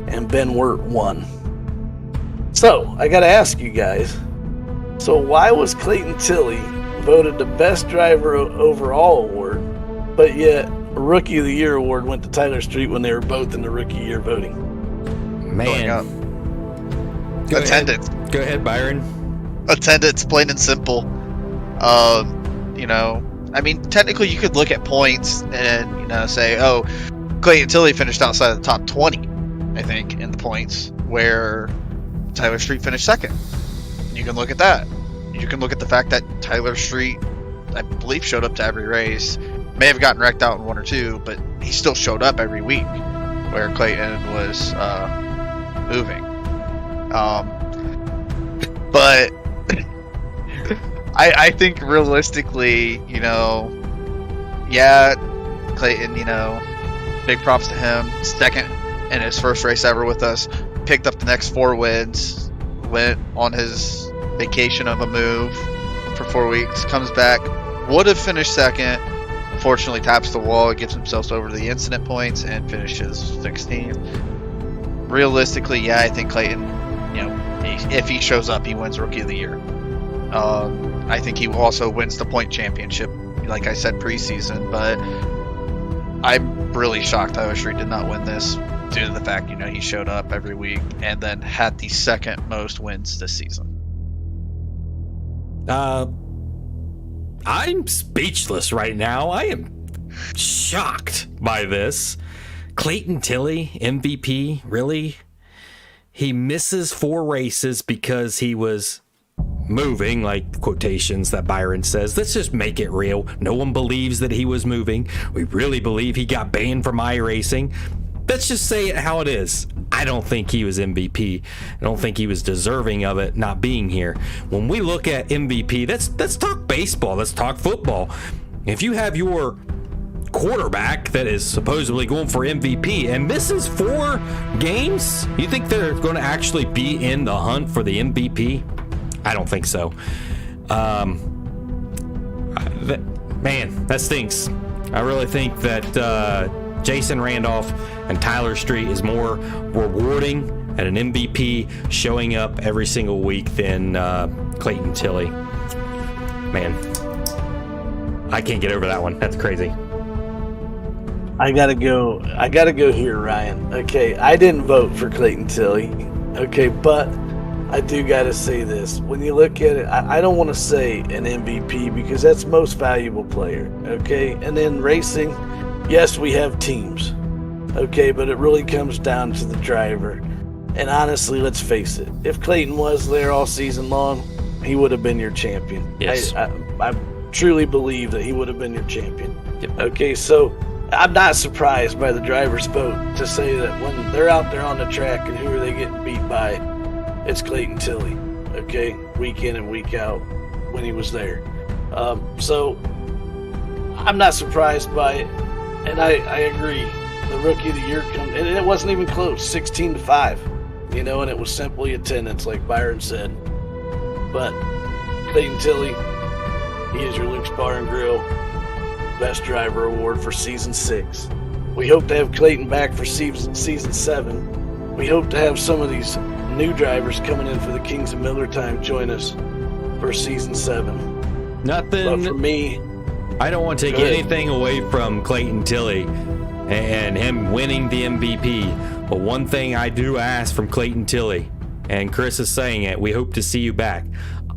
And Ben Wirt 1. So, I got to ask you guys. So why was Clayton Tilley voted the Best Driver Overall Award, but yet Rookie of the Year Award went to Tyler Street when they were both in the Rookie Year voting?
Man.
Attendance.
Go ahead, Byron.
Attendance, plain and simple. Technically you could look at points and, say, oh, Clayton Tilley finished outside of the top 20, I think, in the points, where Tyler Street finished second. You can look at that. You can look at the fact that Tyler Street, I believe, showed up to every race. May have gotten wrecked out in 1 or 2, but he still showed up every week, where Clayton was moving. But I think realistically, Clayton, big props to him. Second in his first race ever with us. Picked up the next 4 wins. Went on his vacation of a move for 4 weeks, comes back, would have finished second, unfortunately taps the wall, gets himself over the incident points, and finishes 16th. Realistically, I think Clayton, if he shows up, he wins Rookie of the Year. I think he also wins the point championship, like I said, preseason, but I'm really shocked Tyler Street did not win this, due to the fact, he showed up every week and then had the second most wins this season.
I'm speechless right now. I am shocked by this. Clayton Tilley, MVP, really? He misses 4 races because he was moving, like quotations that Byron says. Let's just make it real. No one believes that he was moving. We really believe he got banned from iRacing. Let's just say it how it is. I don't think he was MVP. I don't think he was deserving of it not being here. When we look at MVP, let's talk baseball. Let's talk football. If you have your quarterback that is supposedly going for MVP and misses 4 games? You think they're going to actually be in the hunt for the MVP? I don't think so. Man, that stinks. I really think that Jason Randolph and Tyler Street is more rewarding at an MVP showing up every single week than Clayton Tilley. Man, I can't get over that one. That's crazy.
I gotta go here, Ryan. Okay, I didn't vote for Clayton Tilley. Okay, but I do gotta say this. When you look at it, I don't want to say an MVP because that's most valuable player. Okay, and then racing, yes, we have teams. Okay, but it really comes down to the driver. And honestly, let's face it. If Clayton was there all season long, he would have been your champion.
Yes.
I truly believe that he would have been your champion.
Yep.
Okay, so I'm not surprised by the driver's vote to say that when they're out there on the track and who are they getting beat by, it's Clayton Tilley. Okay, week in and week out when he was there. So I'm not surprised by it, and I agree. The rookie of the year comes, and it wasn't even close, 16-5. You know, and it was simply attendance, like Byron said. But Clayton Tilley, he is your Luke's Bar and Grill Best Driver Award for Season 6. We hope to have Clayton back for Season 7. We hope to have some of these new drivers coming in for the Kings of Miller Time join us for Season 7.
Nothing.
But for me,
I don't want to take anything away from Clayton Tilley and him winning the MVP. But one thing I do ask from Clayton Tilley, and Chris is saying it, we hope to see you back.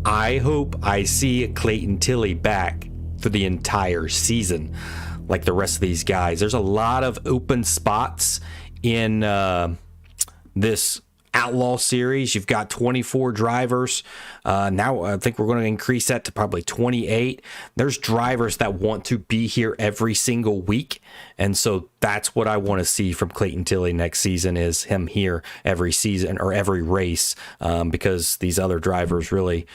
I hope I see Clayton Tilley back for the entire season like the rest of these guys. There's a lot of open spots in this Outlaw series. You've got 24 drivers. Now I think we're going to increase that to probably 28. There's drivers that want to be here every single week. And so that's what I want to see from Clayton Tilley next season, is him here every season or every race, because these other drivers really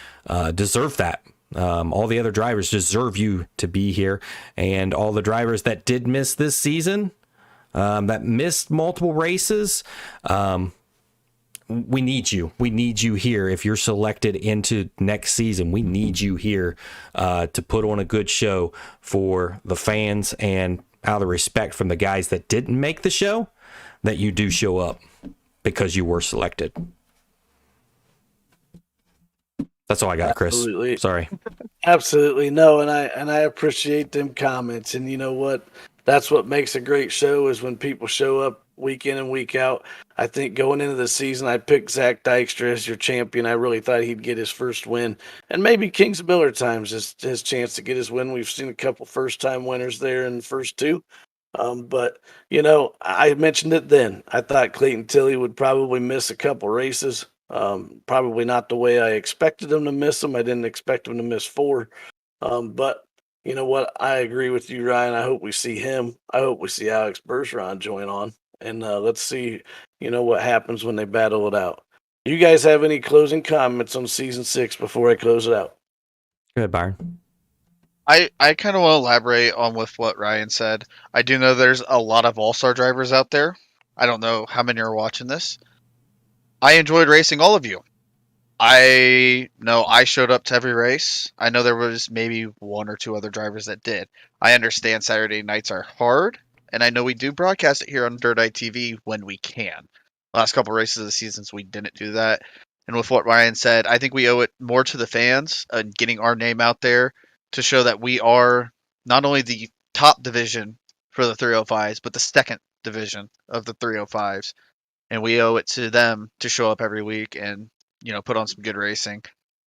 deserve that. All the other drivers deserve you to be here. And all the drivers that did miss this season, that missed multiple races, we need you. We need you here. If you're selected into next season, we need you here to put on a good show for the fans, and out of respect from the guys that didn't make the show, that you do show up because you were selected. That's all I got, Chris.
Absolutely.
Sorry.
Absolutely. No, and I appreciate them comments. And you know what? That's what makes a great show, is when people show up week in and week out. I think going into the season, I picked Zach Dykstra as your champion. I really thought he'd get his first win, and maybe Kings of Miller Times his chance to get his win. We've seen a couple first-time winners there in the first 2. But, you know, I mentioned it then. I thought Clayton Tilley would probably miss a couple races. Probably not the way I expected him to miss them. I didn't expect him to miss 4. But you know what? I agree with you, Ryan. I hope we see him. I hope we see Alex Bergeron join on. And let's see, you know, what happens when they battle it out. You guys have any closing comments on Season 6 before I close it out?
Go ahead, Byron.
I kind of want to elaborate on with what Ryan said. I do know there's a lot of all-star drivers out there. I don't know how many are watching this. I enjoyed racing all of you. I know I showed up to every race. I know there was maybe 1 or 2 other drivers that did. I understand Saturday nights are hard, and I know we do broadcast it here on Dirt Eye TV when we can. Last couple races of the seasons, we didn't do that. And with what Ryan said, I think we owe it more to the fans and getting our name out there to show that we are not only the top division for the 305s, but the second division of the 305s. And we owe it to them to show up every week and, you know, put on some good racing.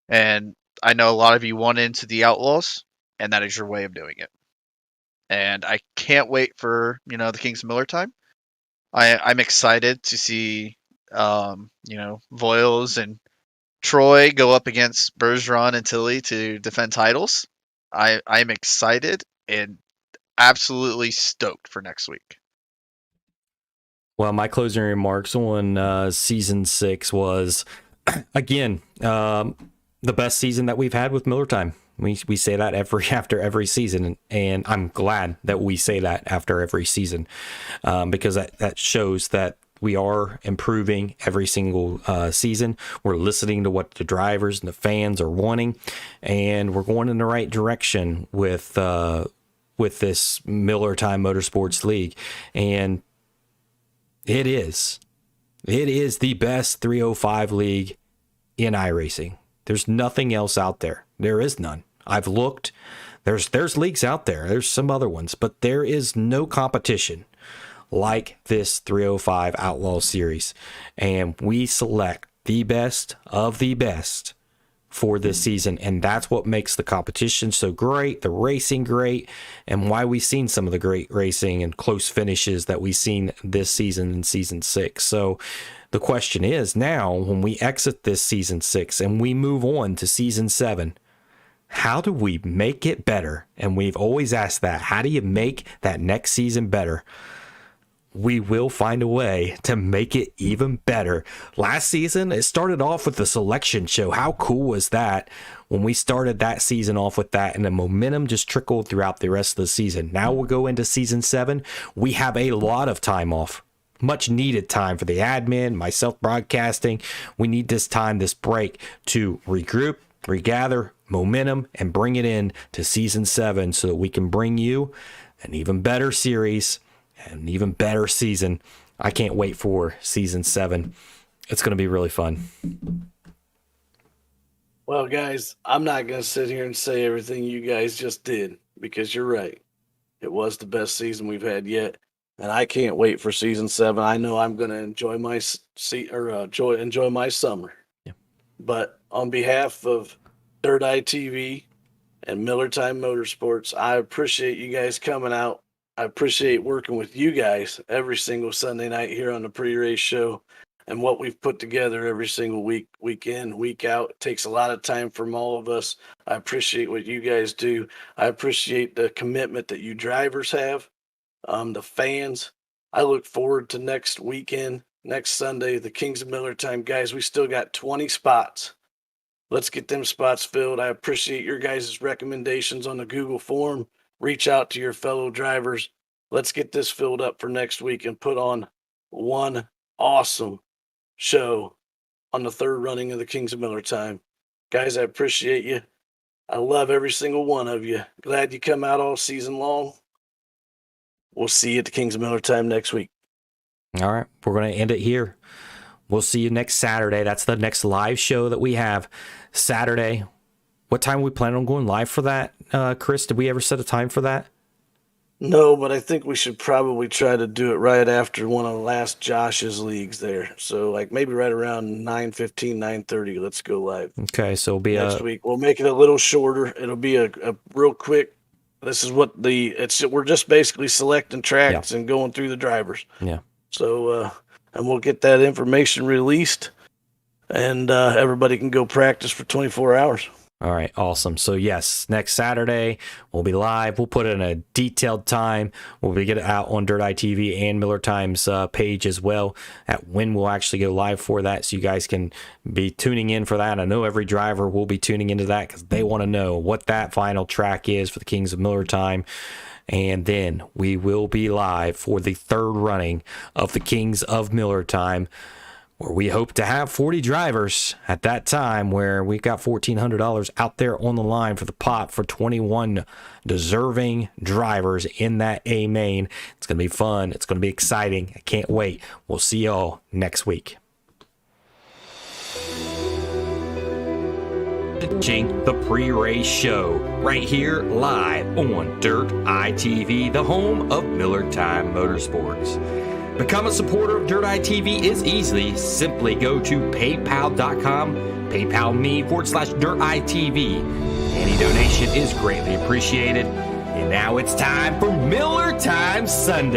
And I know a lot of you want into the Outlaws, and that is your way of doing it. And I can't wait for, you know, the Kings of Miller Time. I'm excited to see, you know, Voiles and Troy go up against Bergeron and Tilley to defend titles. I'm excited and absolutely stoked for next week.
Well, my closing remarks on Season 6 was, again, the best season that we've had with Miller Time. We say that after every season, and I'm glad that we say that after every season, because that shows that we are improving every single season. We're listening to what the drivers and the fans are wanting, and we're going in the right direction with this Miller Time Motorsports League. And it is the best 305 league in iRacing. There's nothing else out there. There is none. I've looked. There's leagues out there. There's some other ones, but there is no competition like this 305 Outlaw Series. And we select the best of the best for this season, and that's what makes the competition so great, the racing great, and why we've seen some of the great racing and close finishes that we've seen this season in Season 6. So the question is now, when we exit this Season 6 and we move on to Season 7, how do we make it better? And we've always asked that. How do you make that next season better? We will find a way to make it even better. Last season, it started off with the selection show. How cool was that when we started that season off with that, and the momentum just trickled throughout the rest of the season? Now we'll go into Season 7. We have a lot of time off. Much needed time for the admin, myself broadcasting. We need this time, this break, to regroup, regather momentum, and bring it in to Season 7 so that we can bring you an even better series, an even better season. I can't wait for Season 7. It's going to be really fun.
Well, guys, I'm not going to sit here and say everything you guys just did, because you're right. It was the best season we've had yet, and I can't wait for Season 7. I know I'm going to enjoy my enjoy my summer.
Yeah.
But on behalf of Dirt Eye TV and Miller Time Motorsports, I appreciate you guys coming out. I appreciate working with you guys every single Sunday night here on the pre-race show, and what we've put together every single week, week in, week out. It takes a lot of time from all of us. I appreciate what you guys do. I appreciate the commitment that you drivers have, the fans. I look forward to next weekend, next Sunday, the Kings of Miller Time. Guys, we still got 20 spots. Let's get them spots filled. I appreciate your guys' recommendations on the Google form. Reach out to your fellow drivers. Let's get this filled up for next week and put on one awesome show on the third running of the Kings of Miller Time. Guys, I appreciate you. I love every single one of you. Glad you come out all season long. We'll see you at the Kings of Miller Time next week.
All right, we're going to end it here. We'll see you next Saturday. That's the next live show that we have. Saturday. What time we plan on going live for that, Chris? Did we ever set a time for that?
No, but I think we should probably try to do it right after one of the last Josh's leagues there. So like maybe right around 9:15, 9:30, let's go live.
Okay, so it'll be
next week. We'll make it a little shorter. It'll be a real quick. This is what we're just basically selecting tracks and going through the drivers.
Yeah.
So and we'll get that information released, and everybody can go practice for 24 hours.
All right, awesome. So yes, next Saturday we'll be live. We'll put in a detailed time. We'll be get it out on Dirt Eye TV and Miller Times page as well at when we'll actually go live for that, so you guys can be tuning in for that. I know every driver will be tuning into that because they want to know what that final track is for the Kings of Miller Time. And then we will be live for the third running of the Kings of Miller Time, where we hope to have 40 drivers at that time, where we've got $1,400 out there on the line for the pot for 21 deserving drivers in that A main. It's going to be fun. It's going to be exciting. I can't wait. We'll see y'all next week. The pre-race show right here live on Dirt Eye TV, the home of Miller Time Motorsports. Become a supporter of Dirt Eye TV is easy. Simply go to paypal.com, PayPal me/Dirt Eye TV. Any donation is greatly appreciated. And now it's time for Miller Time Sunday.